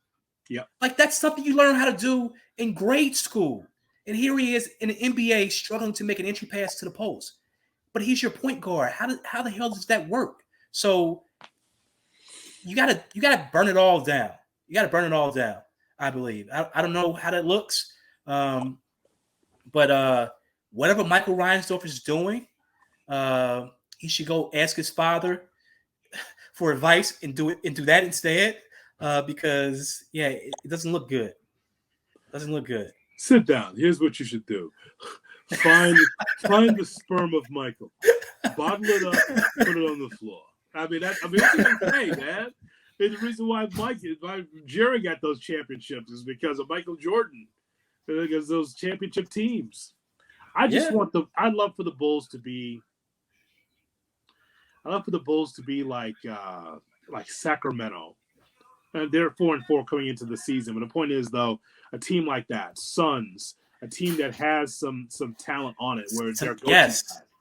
Yeah. Like that's something you learn how to do in grade school. And here he is in the NBA struggling to make an entry pass to the post. But he's your point guard. How the hell does that work? So you gotta burn it all down. You gotta burn it all down, I believe. I don't know how that looks. But whatever Michael Reinsdorf is doing, he should go ask his father for advice and do that instead. Because it doesn't look good. It doesn't look good. Sit down. Here's what you should do. Find the sperm of Michael. Bottle it up, put it on the floor. That's what you say, man. And the reason why Jerry got those championships is because of Michael Jordan. Because those championship teams. I'd love for the Bulls to be like Sacramento. And they're 4-4 coming into the season. But the point is, though, a team like that, Suns, a team that has some talent on it, where they're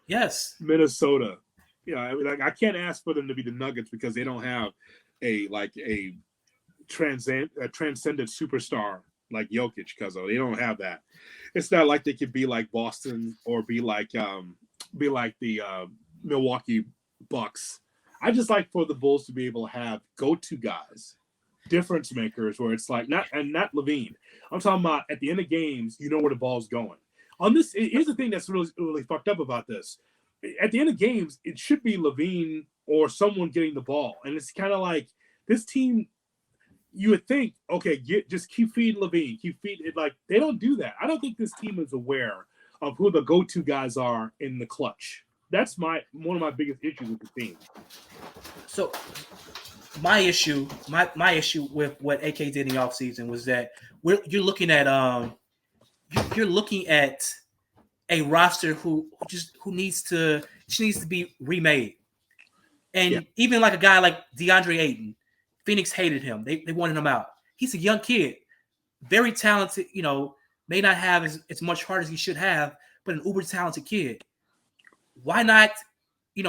yes, Minnesota. I can't ask for them to be the Nuggets because they don't have a transcendent superstar like Jokic, because they don't have that. It's not like they could be like Boston or be like the Milwaukee Bucks. I just like for the Bulls to be able to have go-to guys, difference makers, where it's like not Levine. I'm talking about at the end of games, you know where the ball's going. On this, here's the thing that's really, really fucked up about this. At the end of games, it should be Levine or someone getting the ball, and it's kind of like this team. You would think, okay, just keep feeding Levine, keep feeding it. Like they don't do that. I don't think this team is aware of who the go-to guys are in the clutch. That's one of my biggest issues with the team. So my issue with what AK did in the offseason was that you're looking at a roster who needs to be remade. And even like a guy like DeAndre Ayton, Phoenix hated him. They wanted him out. He's a young kid, very talented, may not have as much heart as he should have, but an uber talented kid. Why not,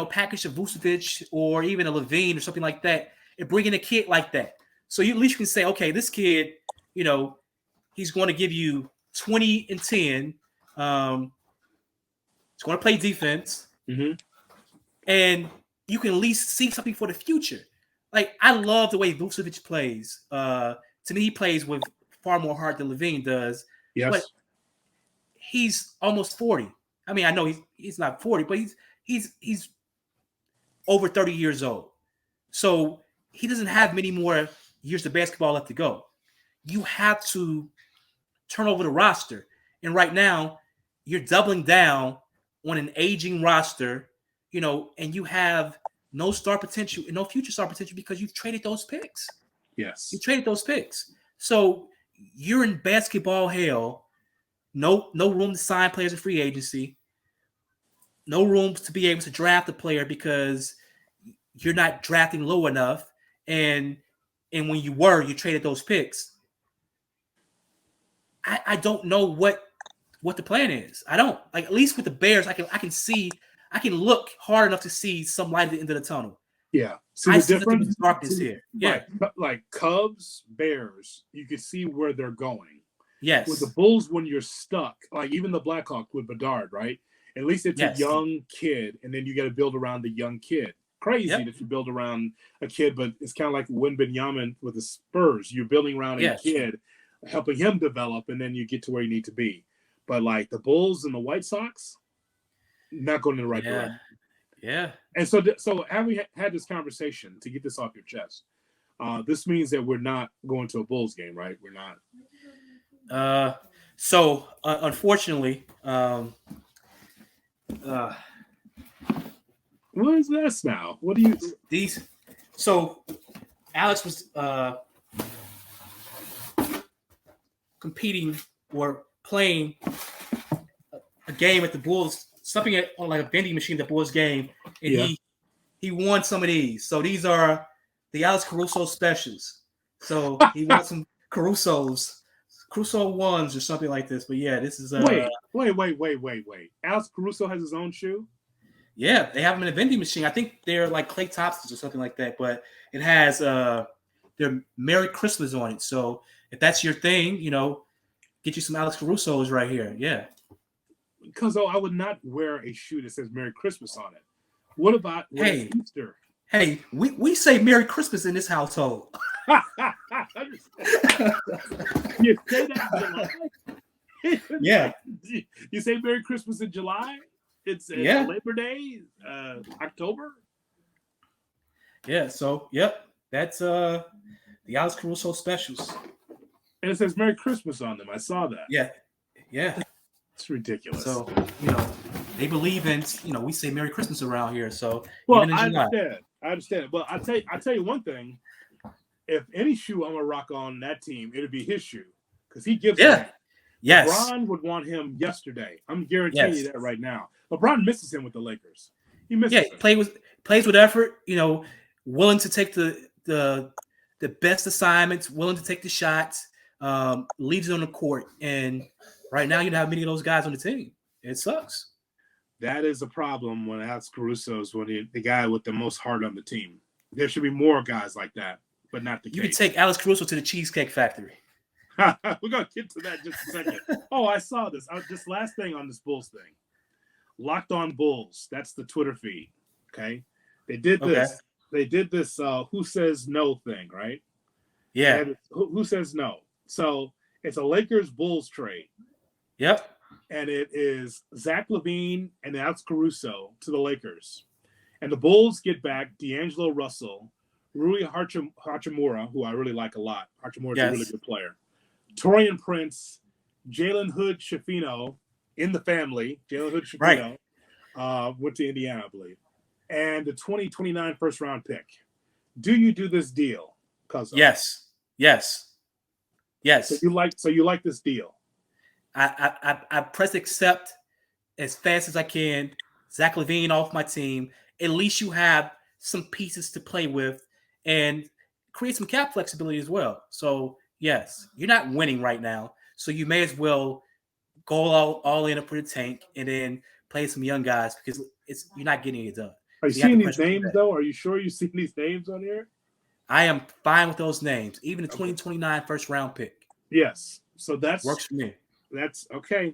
package a Vucevic or even a Levine or something like that and bring in a kid like that? So you at least can say, okay, this kid, he's going to give you 20 and 10. He's going to play defense. Mm-hmm. And you can at least see something for the future. Like, I love the way Vucevic plays. To me, he plays with far more heart than Levine does. Yes. But he's almost 40. I mean, I know he's not 40, but he's over 30 years old. So he doesn't have many more years of basketball left to go. You have to turn over the roster. And right now, you're doubling down on an aging roster, and you have no star potential and no future star potential because you've traded those picks. Yes. You traded those picks. So you're in basketball hell. No room to sign players in free agency. No room to be able to draft a player because you're not drafting low enough. And when you traded those picks. I don't know what the plan is. I don't. Like, at least with the Bears, I can look hard enough to see some light at the end of the tunnel. Yeah. I see the darkness here. Yeah. Like Cubs, Bears, you can see where they're going. Yes. With the Bulls, when you're stuck, like even the Blackhawk with Bedard, right? At least it's a young kid, and then you got to build around the young kid. Crazy that you build around a kid, but it's kind of like Wembanyama with the Spurs. You're building around a kid, helping him develop, and then you get to where you need to be. But like the Bulls and the White Sox, not going in the right direction. Yeah. And so having had this conversation, to get this off your chest, this means that we're not going to a Bulls game, right? We're not. So unfortunately, what is this now? What do you? So Alex was competing or playing a game at the Bulls, something on like a vending machine at the Bulls game, and he won some of these. So these are the Alex Caruso specials. So he won some Carusos. Crusoe ones or something like this. But yeah, this is Wait. Alex Caruso has his own shoe? Yeah, they have them in a vending machine. I think they're like Clay Thompsons or something like that, but it has their Merry Christmas on it. So if that's your thing, get you some Alex Caruso's right here. Yeah. Because I would not wear a shoe that says Merry Christmas on it. What about Easter? Hey, we say Merry Christmas in this household. You say that in July? Yeah. You say Merry Christmas in July? It's Labor Day, October. Yeah. So, yep, that's the Alex Caruso specials, and it says Merry Christmas on them. I saw that. Yeah. It's ridiculous. So they believe in we say Merry Christmas around here. So I understand. But I tell you one thing. If any shoe I'm gonna rock on that team, it'd be his shoe because he gives. Yes. LeBron would want him yesterday. I'm guaranteeing you that right now. LeBron misses him with the Lakers. He misses him. Plays with effort. Willing to take the best assignments, willing to take the shots, leaves it on the court. And right now, you don't have many of those guys on the team. It sucks. That is a problem when Alex Caruso is the guy with the most heart on the team. There should be more guys like that, but not the case. You can take Alex Caruso to the Cheesecake Factory. We're going to get to that in just a second. Oh, I saw this. Just last thing on this Bulls thing. Locked on Bulls. That's the Twitter feed. Okay. They did this. Okay. They did this who says no thing, right? Yeah. Who says no? So it's a Lakers Bulls trade. Yep. And it is Zach LaVine and Alex Caruso to the Lakers. And the Bulls get back D'Angelo Russell, Rui Hachimura, who I really like a lot. Hachimura is a really good player. Torian Prince, Jalen Hood-Schifino in the family. Jalen Hood-Schifino went to Indiana, I believe. And the 2029 first-round pick. Do you do this deal, Cuzzo? Yes. So you like this deal? I press accept as fast as I can. Zach LaVine off my team. At least you have some pieces to play with and create some cap flexibility as well. So, yes, you're not winning right now. So you may as well go all in for the tank and then play some young guys because you're not getting it done. Are you seeing these names, though? Are you sure you've seen these names on here? I am fine with those names. Even the 2029 first-round pick. Yes. So that works for me. That's okay.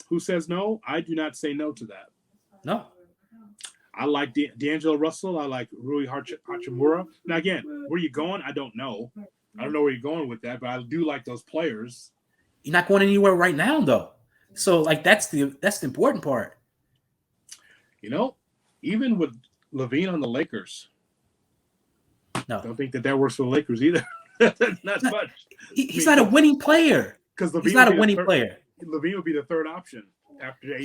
Who says no? I do not say no to that. No. I like D'Angelo Russell. I like Rui Hachimura. Now, again, where you going? I don't know. I don't know where you're going with that, but I do like those players. You're not going anywhere right now, though. So, that's the important part. Even with LaVine on the Lakers, no, I don't think that works for the Lakers either. Not much. He's not a winning player. Because he's not a winning player. LaVine would be the third option after AD.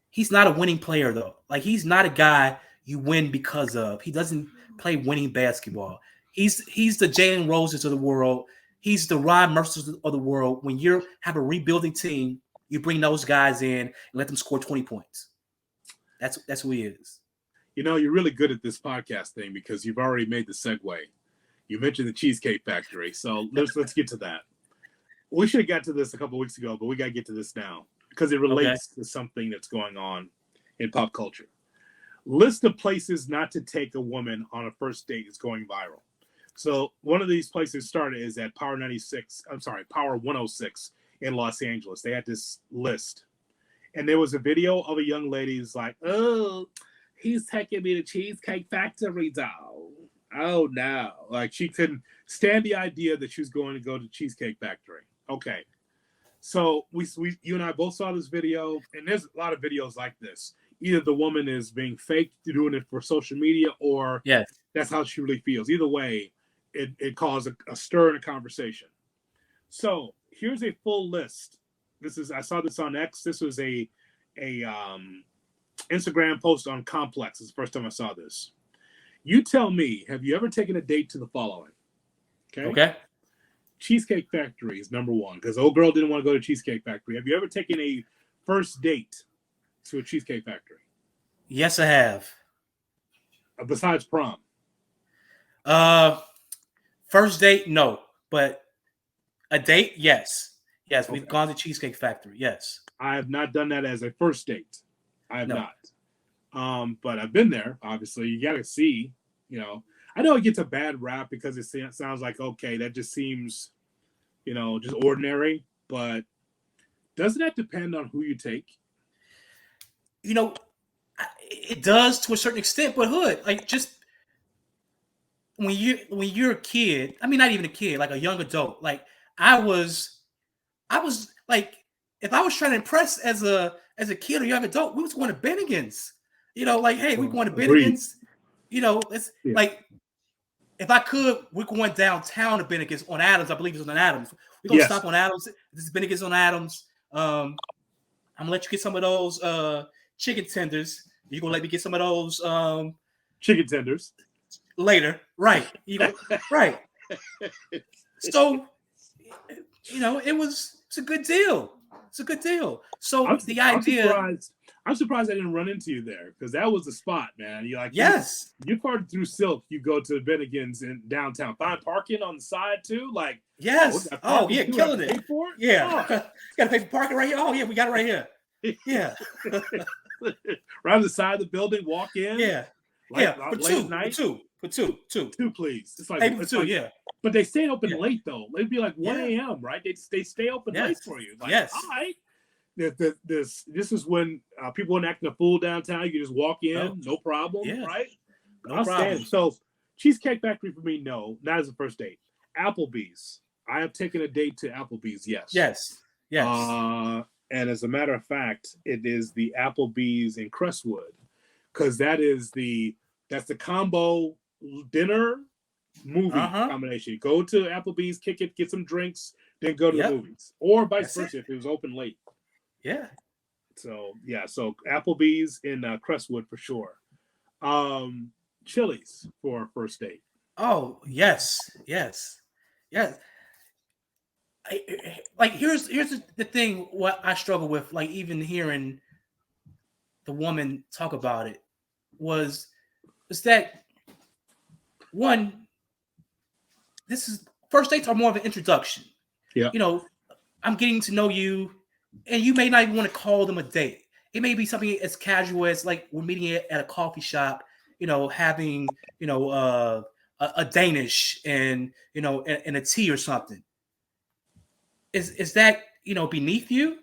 He's not a winning player, though. He's not a guy you win because of. He doesn't play winning basketball. He's the Jalen Roses of the world. He's the Ron Mercers of the world. When you have a rebuilding team, you bring those guys in and let them score 20 points. That's who he is. You're really good at this podcast thing because you've already made the segue. You mentioned the Cheesecake Factory, so let's get to that. We should have got to this a couple of weeks ago, but we got to get to this now because it relates to something that's going on in pop culture. List of places not to take a woman on a first date is going viral. So one of these places started is at Power 106 in Los Angeles. They had this list. And there was a video of a young lady who's like, oh, he's taking me to Cheesecake Factory, doll. Oh, no. She couldn't stand the idea that she was going to go to Cheesecake Factory. Okay. So you and I both saw this video, and there's a lot of videos like this. Either the woman is being fake, doing it for social media, or that's how she really feels. Either way, it caused a stir in a conversation. So here's a full list. I saw this on X. This was a Instagram post on Complex. It's the first time I saw this. You tell me, have you ever taken a date to the following? Okay. Cheesecake Factory is number one because old girl didn't want to go to Cheesecake Factory. Have you ever taken a first date to a Cheesecake Factory? Yes, I have. Besides prom? First date, no. But A date? Yes. Yes, we've Okay. gone to Cheesecake Factory. Yes. I have not done that as a first date. I have No. not. But I've been there. Obviously, you got to see. You know, I know it gets a bad rap because it sounds like okay, that just seems, just ordinary. But doesn't that depend on who you take? It does to a certain extent, but hood, like just when you're a kid, I mean not even a kid, like a young adult, like I was I was like if I was trying to impress as a kid or young adult, we was going to Bennigan's. Like, hey, we going to Agreed. Bennigan's, it's Yeah. like if I could, we're going downtown to Bennigan's on Adams. I believe it's on Adams. We're gonna Yes. stop on Adams. This is Bennigan's on Adams. I'm gonna let you get some of those chicken tenders. You're gonna let me get some of those Chicken tenders. later. Right. Right. So, it's a good deal. It's a good deal. So the idea. I'm surprised I didn't run into you there because that was the spot, man. You're like, Yes. You parted through Silk. You go to Bennigan's in downtown. Find parking on the side too. Like, yes. Oh yeah, killing it. Pay for it. Yeah. Got to pay for parking right here. Oh yeah, we got it right here. Yeah. Right on the side of the building. Walk in. Yeah. For two, please. It's like, pay for two. Yeah. But they stay open late though. It'd be like 1 a.m. Right? They stay open late for you. Like, yes. All right. This is when people aren't acting a fool downtown. You can just walk in, no problem, right? No problem. So, Cheesecake Factory for me, no, not as a first date. Applebee's, I have taken a date to Applebee's, yes. And as a matter of fact, it is the Applebee's in Crestwood, because that's the combo dinner movie combination. Go to Applebee's, kick it, get some drinks, then go to the movies, or vice versa if it was open late. Yeah. So Applebee's in Crestwood for sure. Chili's for a first date. Oh yes. Like here's the thing. What I struggle with, like even hearing the woman talk about it, was that one. This is first dates are more of an introduction. Yeah. I'm getting to know you. And you may not even want to call them a date. It may be something as casual as like we're meeting at a coffee shop, having, a Danish and a tea or something. Is that, beneath you?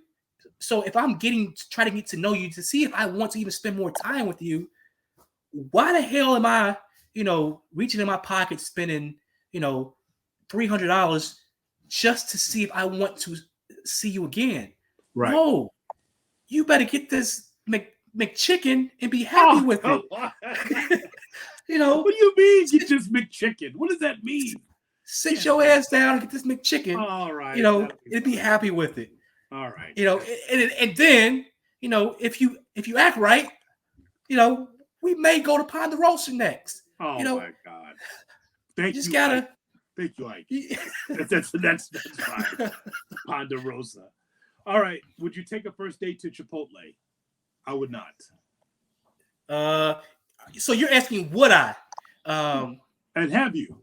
So if I'm trying to get to know you to see if I want to even spend more time with you, why the hell am I, reaching in my pocket, spending, $300 just to see if I want to see you again? Right. No, you better get this McChicken and be happy with it. What do you mean? Get this McChicken? What does that mean? Sit your ass down and get this McChicken. All right. And be happy with it. All right. And then if you act right, we may go to Ponderosa next. Oh my God! Thank you. Just gotta. Thank you, Ike. That's fine. Ponderosa. All right. Would you take a first date to Chipotle? I would not. So you're asking would I? And have you?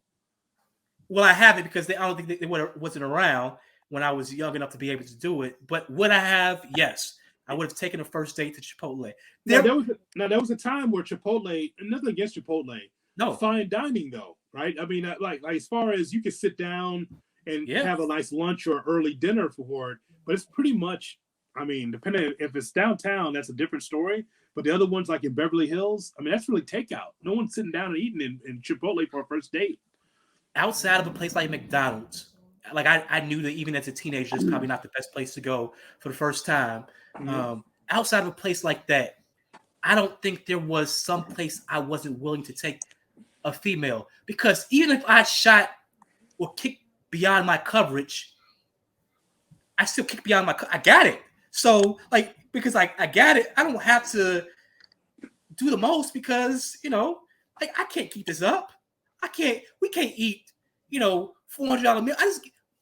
Well, I haven't because I don't think they wasn't around when I was young enough to be able to do it. But would I have? Yes. I would have taken a first date to Chipotle. There was a time where Chipotle, nothing against Chipotle, fine dining though, right? I mean, like as far as you could sit down and have a nice lunch or early dinner for it, but it's pretty much, I mean, depending if it's downtown, that's a different story. But the other ones like in Beverly Hills, I mean, that's really takeout. No one's sitting down and eating in Chipotle for a first date. Outside of a place like McDonald's, like I knew that even as a teenager, it's probably not the best place to go for the first time. Mm-hmm. Outside of a place like that, I don't think there was some place I wasn't willing to take a female, because even if I shot or kicked beyond my coverage, I still kick beyond I got it. So like, because I got it, I don't have to do the most because, like I can't keep this up. We can't eat, $400 meal.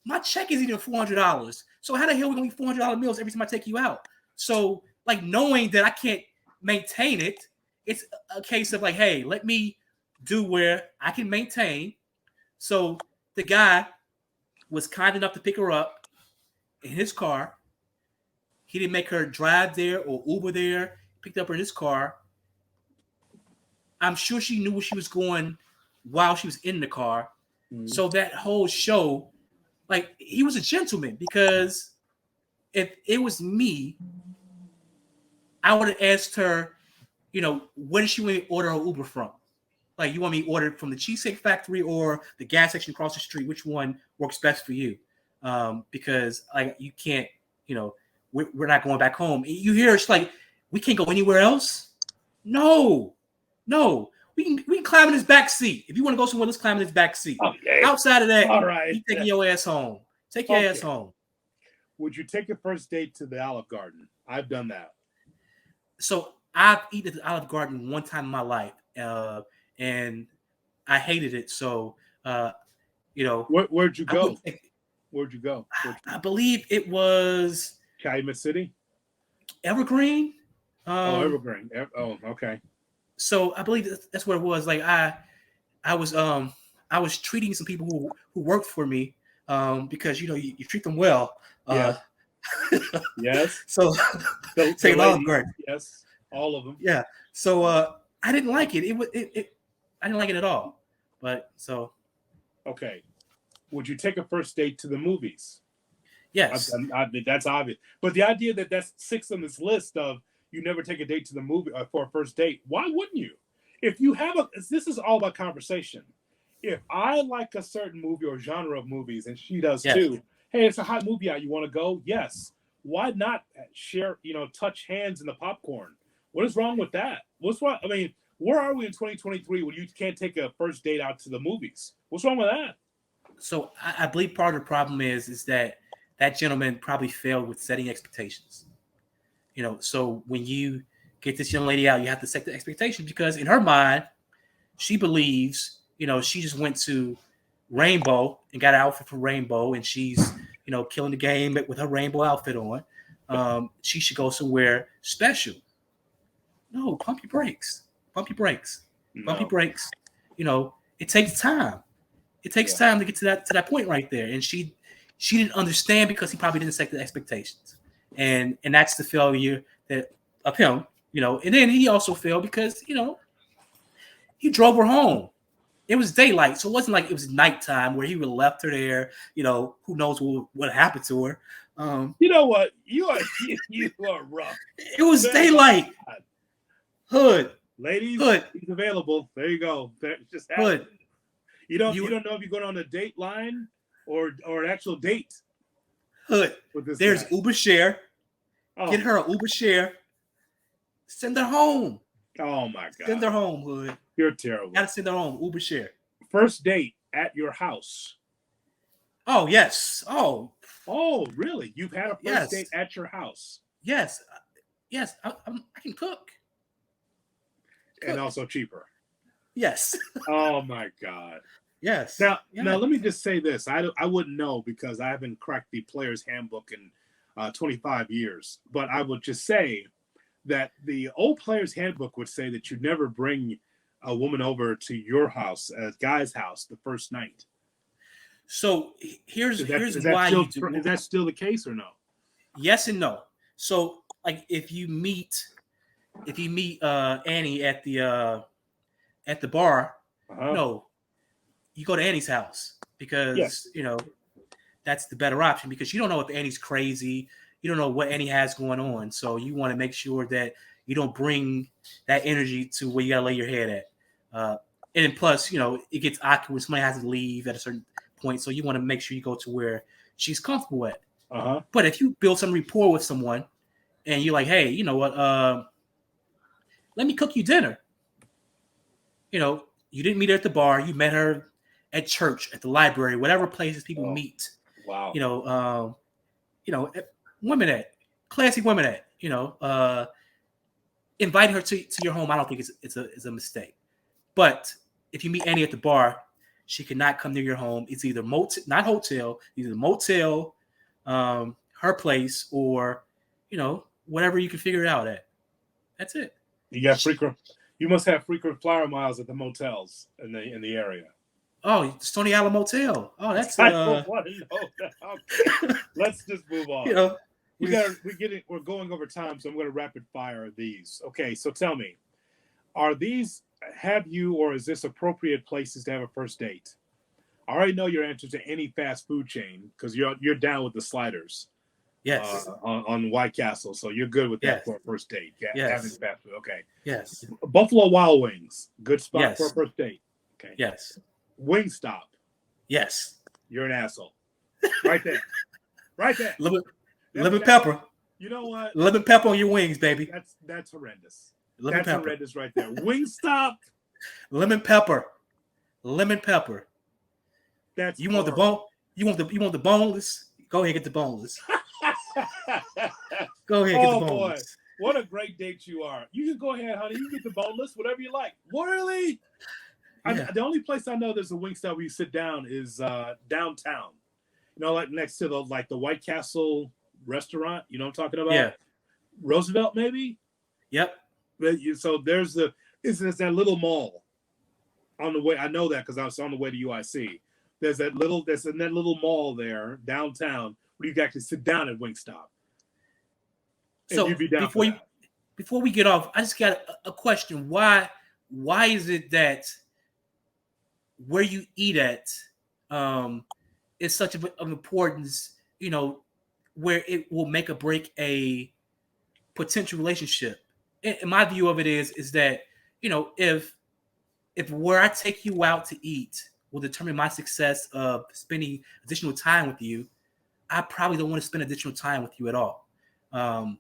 My check isn't even $400. So how the hell are we gonna eat $400 meals every time I take you out? So like knowing that I can't maintain it, it's a case of like, hey, let me do where I can maintain. So the guy was kind enough to pick her up in his car. He didn't make her drive there or Uber there. Picked up her in his car. I'm sure she knew where she was going while she was in the car. Mm-hmm. So that whole show, like, he was a gentleman, because if it was me, I would have asked her, where did she want me to order her Uber from? Like, you want me to order from the Cheesecake Factory or the gas station across the street? Which one works best for you? Because like, you can't, we're not going back home. You hear it's like, we can't go anywhere else. No. We can climb in his back seat. If you want to go somewhere, let's climb in his back seat. Okay. Outside of that, all right, you taking your ass home. Take your ass home. Would you take a first date to the Olive Garden? I've done that. So I've eaten at the Olive Garden one time in my life, and I hated it. So, where'd you go? Where'd you go? I believe it was Calumet City, Evergreen. Evergreen. Okay. So I believe that's what it was. Like, I was treating some people who worked for me, because you treat them well. Yeah. Yes. So take Olive Garden. Yes, all of them. Yeah. So I didn't like it. I didn't like it at all. But so. Okay. Would you take a first date to the movies? Yes. That's obvious. But the idea that that's 6 on this list of you never take a date to the movie for a first date, why wouldn't you? If you have this is all about conversation. If I like a certain movie or genre of movies and she does too, hey, it's a hot movie out, you want to go? Yes. Why not share, touch hands in the popcorn? What is wrong with that? What's wrong? I mean, where are we in 2023 when you can't take a first date out to the movies? What's wrong with that? So I believe part of the problem is that gentleman probably failed with setting expectations. So when you get this young lady out, you have to set the expectation, because in her mind, she believes, she just went to Rainbow and got an outfit for Rainbow, and she's, killing the game with her Rainbow outfit on. She should go somewhere special. No, pump your brakes. Pump your brakes. Pump your brakes. It takes time. It takes time to get to that point right there. And she didn't understand, because he probably didn't set the expectations. And that's the failure of him, and then he also failed because, he drove her home. It was daylight, so it wasn't like it was nighttime where he would have left her there. Who knows what happened to her. You know what? You are rough. It was daylight. Hood. Ladies, Hood. He's available. There you go. Just Hood. You don't know if you're going on a date line or an actual date. Hood. There's guy. Uber share. Oh. Get her an Uber share. Send her home. Oh my God. Send her home, Hood. You're terrible. Gotta send her home. Uber share. First date at your house. Oh yes. Oh, really? You've had a first date at your house? Yes. Yes. I can cook. And also cheaper. Yes. Oh my God. Yes. Now let me just say this. I wouldn't know, because I haven't cracked the player's handbook in 25 years. But I would just say that the old player's handbook would say that you never bring a woman over to your house, a guy's house, the first night. So here's why you do. Is that still the case or no? Yes and no. So like if you meet Annie at the bar, no, you go to Annie's house, because that's the better option, because you don't know if Annie's crazy. You don't know what Annie has going on. So you want to make sure that you don't bring that energy to where you got to lay your head at. And plus, it gets awkward when somebody has to leave at a certain point. So you want to make sure you go to where she's comfortable at. But if you build some rapport with someone and you're like, hey, you know what? Let me cook you dinner. You didn't meet her at the bar. You met her at church, at the library, whatever places people meet. Wow. Women at classy women at, inviting her to your home. I don't think it's a mistake. But if you meet Annie at the bar, she cannot come near your home. It's either not hotel, either motel, her place, or whatever you can figure it out at. That's it. You must have frequent flyer miles at the motels in the area. Oh, Stony Island Motel. Oh, that's I don't want to know that. Okay, let's just move you on. know, We're going over time, so I'm going to rapid fire these. Okay, so tell me, are these have you or is this appropriate places to have a first date? I already know your answer to any fast food chain because you're down with the sliders yes, on White Castle, so you're good with that yes, for a first date. Yeah, having yes, fast food. Okay, yes, Buffalo Wild Wings, good spot for a yes, first date. Okay, yes, Wingstop, yes. you're an asshole. Right there, right there. Lemon, That's lemon that. pepper, You know what? lemon pepper on your wings, baby. That's horrendous. Lemon That's pepper, horrendous right there. Wingstop. lemon pepper, lemon pepper. That's You want the horrible. bone? You want the boneless? Go ahead and get the boneless. Go ahead and get Oh the boy, boneless. what a great date you are. You can go ahead, honey. You can get the boneless, whatever you like. Really? Yeah, The only place I know there's a Wingstop where you sit down is downtown. You know, like next to the White Castle restaurant. You know what I'm talking about? yeah, Roosevelt, maybe. yep. So there's it's that little mall on the way. I know that because I was on the way to UIC. There's in that little mall there downtown where you can actually sit down at Wingstop, and So you'd be down for that. before we get off, I just got a question. Why is it that where you eat at is such of importance? You know, where it will make or break a potential relationship. In my view of it is that if where I take you out to eat will determine my success of spending additional time with you, I probably don't want to spend additional time with you at all. Um,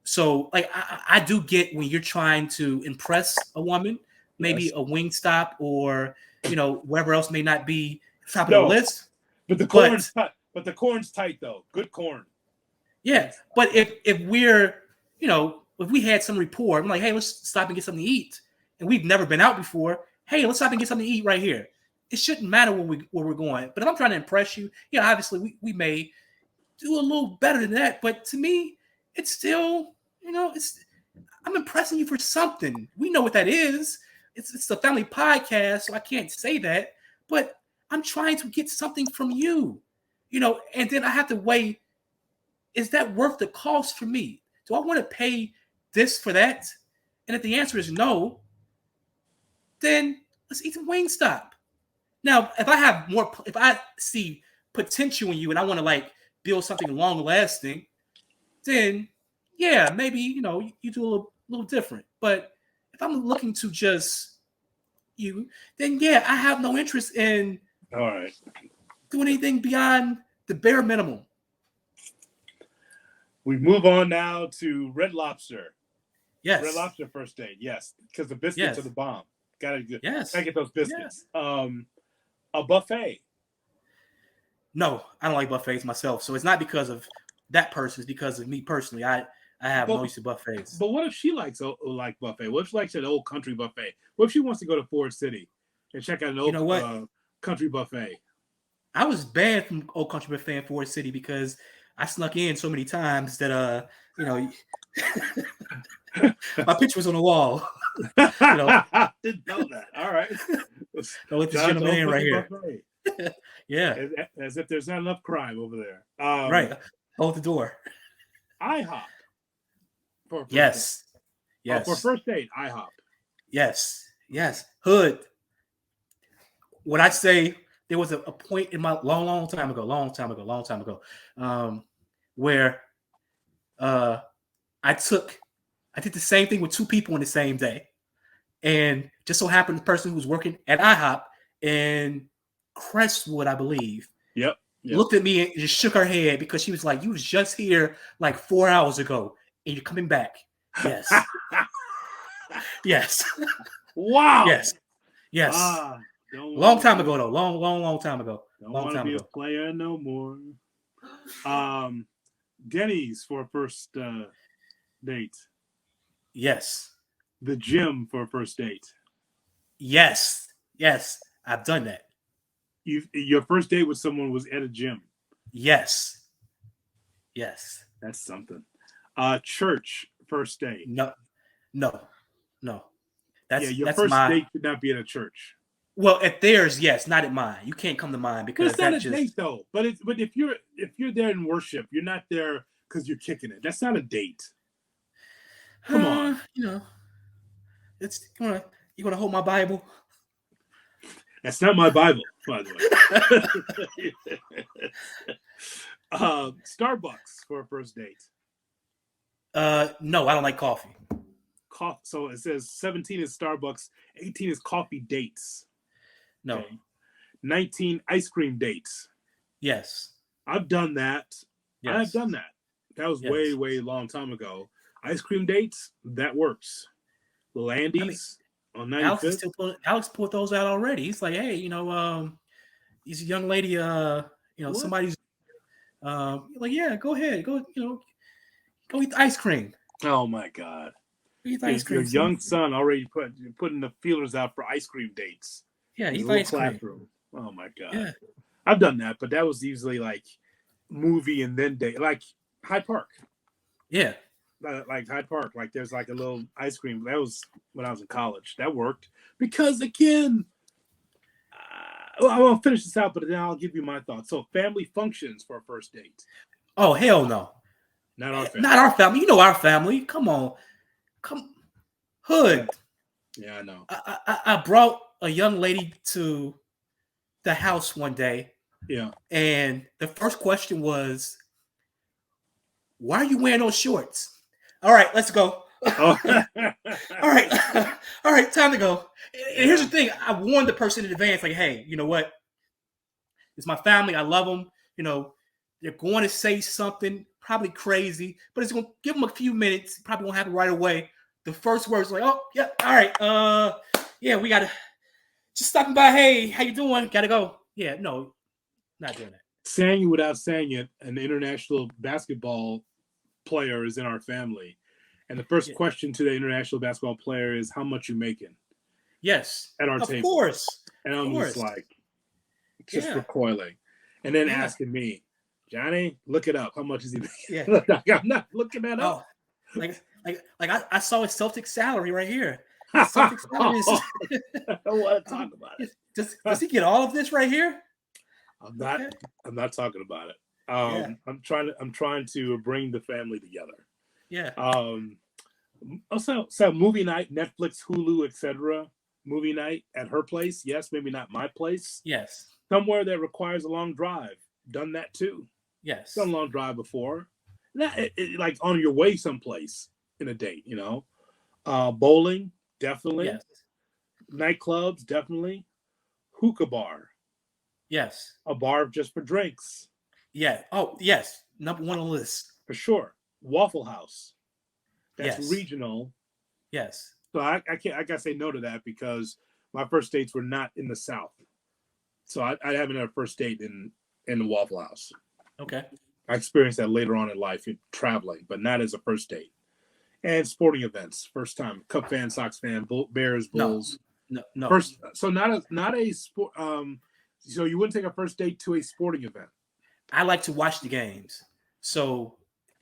so like I do get when you're trying to impress a woman, maybe Yes. a wing stop or wherever else may not be top of the No, list. but the But corn's tight. But the corn's tight though. Good corn. yeah, but if we're if we had some rapport, I'm like, hey, let's stop and get something to eat, and we've never been out before. Hey, let's stop and get something to eat right here. It shouldn't matter where we're going. But if I'm trying to impress you, obviously we may do a little better than that. But to me, it's still, I'm impressing you for something. We know what that is. It's a family podcast, so I can't say that. But I'm trying to get something from you, and then I have to weigh, is that worth the cost for me? Do I want to pay this for that? And if the answer is no, then let's eat some Wingstop. Now, if I see potential in you and I want to like build something long lasting, then yeah, maybe you do a little different. But if I'm looking to just then yeah, I have no interest in All right. doing anything beyond the bare minimum. We move on now to Red Lobster. Yes. Red Lobster first date. Yes, because the biscuits Yes. are the bomb. Gotta get those biscuits. Yes. A buffet. No, I don't like buffets myself. So it's not because of that person. It's because of me personally. I have no use of buffets. But what if she likes like buffet? What if she likes an old country buffet? What if she wants to go to Ford City and check out an old country buffet? I was banned from old country buffet in Ford City because I snuck in so many times that my picture was on the wall. Didn't know that. All right. Don't let this gentleman in right here. Yeah. As if there's not enough crime over there. Right. Hold the door. IHOP. Yes. Yes. For first date, IHOP. Yes. Yes. Hood. When I say there was a point in my long time ago, where I did the same thing with two people in the same day. And just so happened the person who was working at IHOP in Crestwood, I believe, looked at me and just shook her head because she was like, you was just here like 4 hours ago and you're coming back. Yes. Yes. Wow. Yes. Long time ago, though. Long time ago. Don't want to be a player no more. Denny's for a first date. Yes. The gym for a first date. Yes. I've done that. Your first date with someone was at a gym. Yes. That's something. Church first date. No. Your first date should not be at a church. Well, at theirs, yes, not at mine. You can't come to mine But because it's not that a just date though. But if you're there in worship, you're not there because you're kicking it. That's not a date. Come on. you know, it's you wanna hold my Bible. That's not my Bible, by the way. Starbucks for a first date. No, I don't like coffee. So it says 17 is Starbucks, 18 is coffee dates. No. Okay. 19 ice cream dates. Yes. I've done that. Yes. I've done that. That was way, way long time ago. Ice cream dates, that works. Landy's on 95th. Alex put those out already. He's like, hey, he's a young lady, somebody's like, yeah, go ahead. Go eat the ice cream. Oh my God. Eat the ice cream. Your young son already putting the feelers out for ice cream dates. Yeah, eat the ice cream. Oh my God. Yeah. I've done that, but that was usually like movie and then date, like Hyde Park. Yeah. Like Hyde Park, like there's like a little ice cream. That was when I was in college. That worked because again, I won't finish this out, but then I'll give you my thoughts. So family functions for a first date. Oh hell no, not our family. Not our family. You know our family. Come on, hood. Yeah, I know. I brought a young lady to the house one day. Yeah, and the first question was, "Why are you wearing those shorts?" All right, let's go. Oh. All right, time to go. And here's the thing: I warned the person in advance, like, "Hey, you know what? It's my family. I love them. They're going to say something probably crazy, but it's going to give them a few minutes. Probably won't happen right away." The first words like, "Oh, yeah, all right. Yeah, we gotta just stopping by. Hey, how you doing? Gotta go." Yeah, no, not doing that. Saying it without saying it, an international basketball player is in our family. And the first question to the international basketball player is, how much you making? Yes. At our table. Of course. And I'm just like, recoiling. And then asking me, Johnny, look it up. How much is he making? Yeah. I'm not looking that up. Like I saw his Celtic salary right here. Celtic salary is... I don't want to talk about it. Does he get all of this right here? I'm not talking about it. I'm trying to bring the family together. Yeah. Also, movie night, Netflix, Hulu, etc. Movie night at her place. Yes, maybe not my place. Yes. Somewhere that requires a long drive. Done that too. Yes. Done a long drive before. Like on your way someplace in a date, Bowling, definitely. Yes. Nightclubs, definitely. Hookah bar. Yes. A bar just for drinks. Yeah. Oh, yes. Number one on the list. For sure. Waffle House. That's regional. Yes. So I gotta say no to that because my first dates were not in the South. So I haven't had a first date in the Waffle House. Okay. I experienced that later on in life, traveling, but not as a first date. And sporting events, first time. Cub fan, Sox fan, Bears, Bulls. No. First, so not a sport. So you wouldn't take a first date to a sporting event. I like to watch the games. So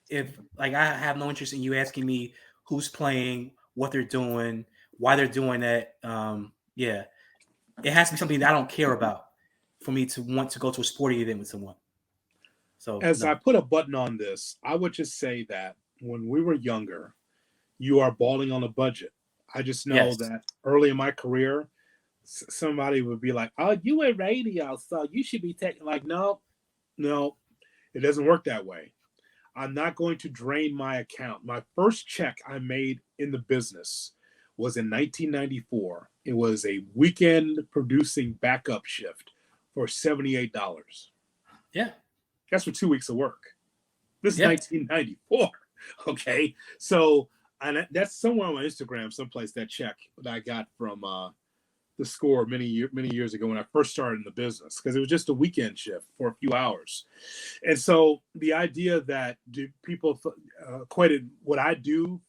if I have no interest in you asking me who's playing, what they're doing, why they're doing that. It has to be something that I don't care about for me to want to go to a sporting event with someone. So I put a button on this, I would just say that when we were younger, you are balling on a budget. I just know that early in my career, somebody would be like, "Oh, you in radio, so you should be taking." Like, no, it doesn't work that way. I'm not going to drain my account. My first check I made in the business was in 1994. It was a weekend producing backup shift for $78. Yeah. That's for 2 weeks of work. This is 1994. Okay. So, and that's somewhere on my Instagram, someplace, that check that I got from the Score many years ago when I first started in the business, because it was just a weekend shift for a few hours. And so the idea that people equated what I do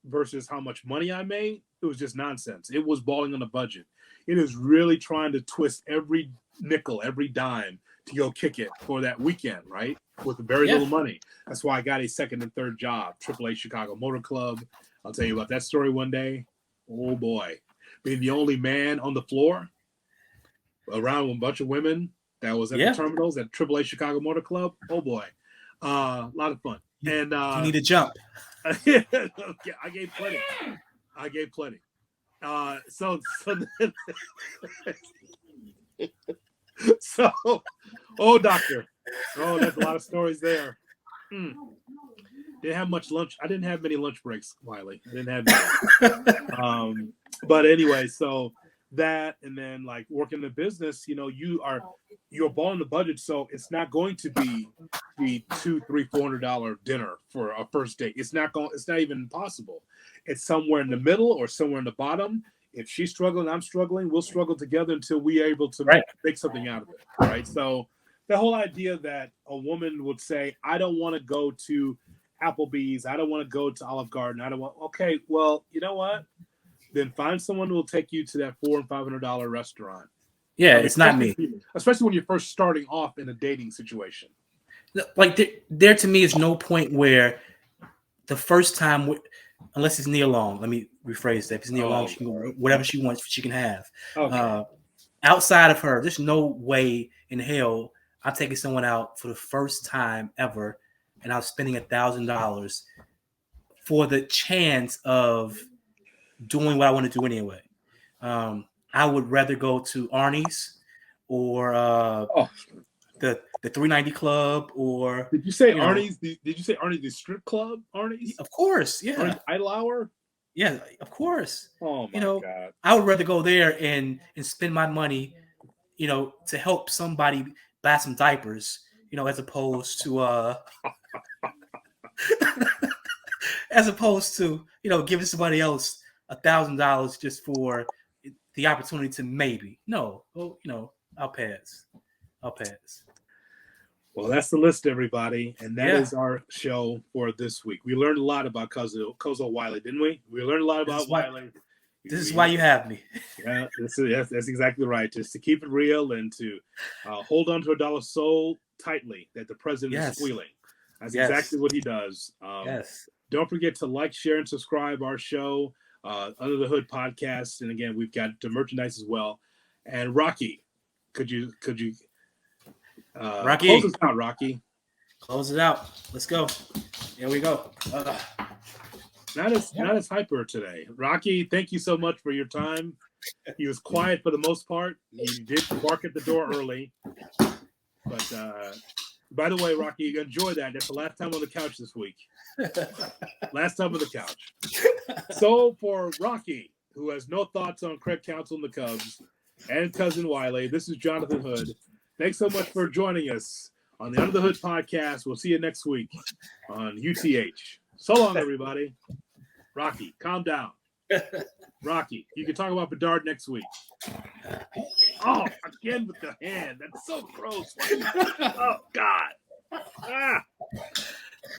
versus how much money I made, it was just nonsense. It was balling on a budget. It is really trying to twist every nickel, every dime to go kick it for that weekend, right? With very little money. That's why I got a second and third job, AAA Chicago Motor Club. I'll tell you about that story one day. Oh boy. Being the only man on the floor. around with a bunch of women that was at the terminals at AAA Chicago Motor Club. Oh boy, a lot of fun. And you need a jump. Yeah, I gave plenty. So, doctor. Oh, there's a lot of stories there. Didn't have much lunch. I didn't have many lunch breaks, Wiley. I didn't have many. But anyway, so that, and then like working the business, you're balling the budget, so it's not going to be the $200-$400 dinner for a first date. It's not even possible. It's somewhere in the middle or somewhere in the bottom. If she's struggling, I'm struggling, we'll struggle together until we're able to make something out of it. Right. So the whole idea that a woman would say, I don't want to go to Applebee's, I don't want to go to Olive Garden, okay, well, you know what? Then find someone who will take you to that $400 and $500 restaurant. Yeah, it's not me. Especially when you're first starting off in a dating situation. Like there to me is no point where the first time, unless it's Nia Long, let me rephrase that. If it's Nia Long, she can go, whatever she wants, she can have. Okay. Outside of her, there's no way in hell I'm taking someone out for the first time ever, and I'm spending $1,000 for the chance of doing what I want to do anyway. I would rather go to Arnie's or the 390 Club, or did you say Arnie's? Did you say Arnie's the strip club? Arnie's, of course, yeah. Arnie's Idle Hour, yeah, of course. Oh my God! I would rather go there and spend my money, to help somebody buy some diapers, as opposed to giving somebody else $1,000 just for the opportunity to maybe. No, I'll pass. Well, that's the list, everybody. And that is our show for this week. We learned a lot about Kozo Wiley, didn't we? We learned a lot about Wiley. This is why you have me. Yeah, that's exactly right. Just to keep it real and to hold on to a dollar so tightly that the president is squealing. That's exactly what he does. Don't forget to like, share, and subscribe our show, Under the Hood podcast. And again, we've got the merchandise as well. And Rocky, could you Rocky, close us out, Rocky? Close it out. Let's go. Here we go. Not as hyper today. Rocky, thank you so much for your time. He was quiet for the most part. He did bark at the door early. But by the way, Rocky, enjoy that. That's the last time on the couch this week. Last time on the couch. So for Rocky, who has no thoughts on Craig Counsell and the Cubs, and Cousin Wiley, this is Jonathan Hood. Thanks so much for joining us on the Under the Hood podcast. We'll see you next week on UTH. So long, everybody. Rocky, calm down. Rocky, you can talk about Bedard next week. Oh, again with the hand. That's so gross. Oh, God. Ah.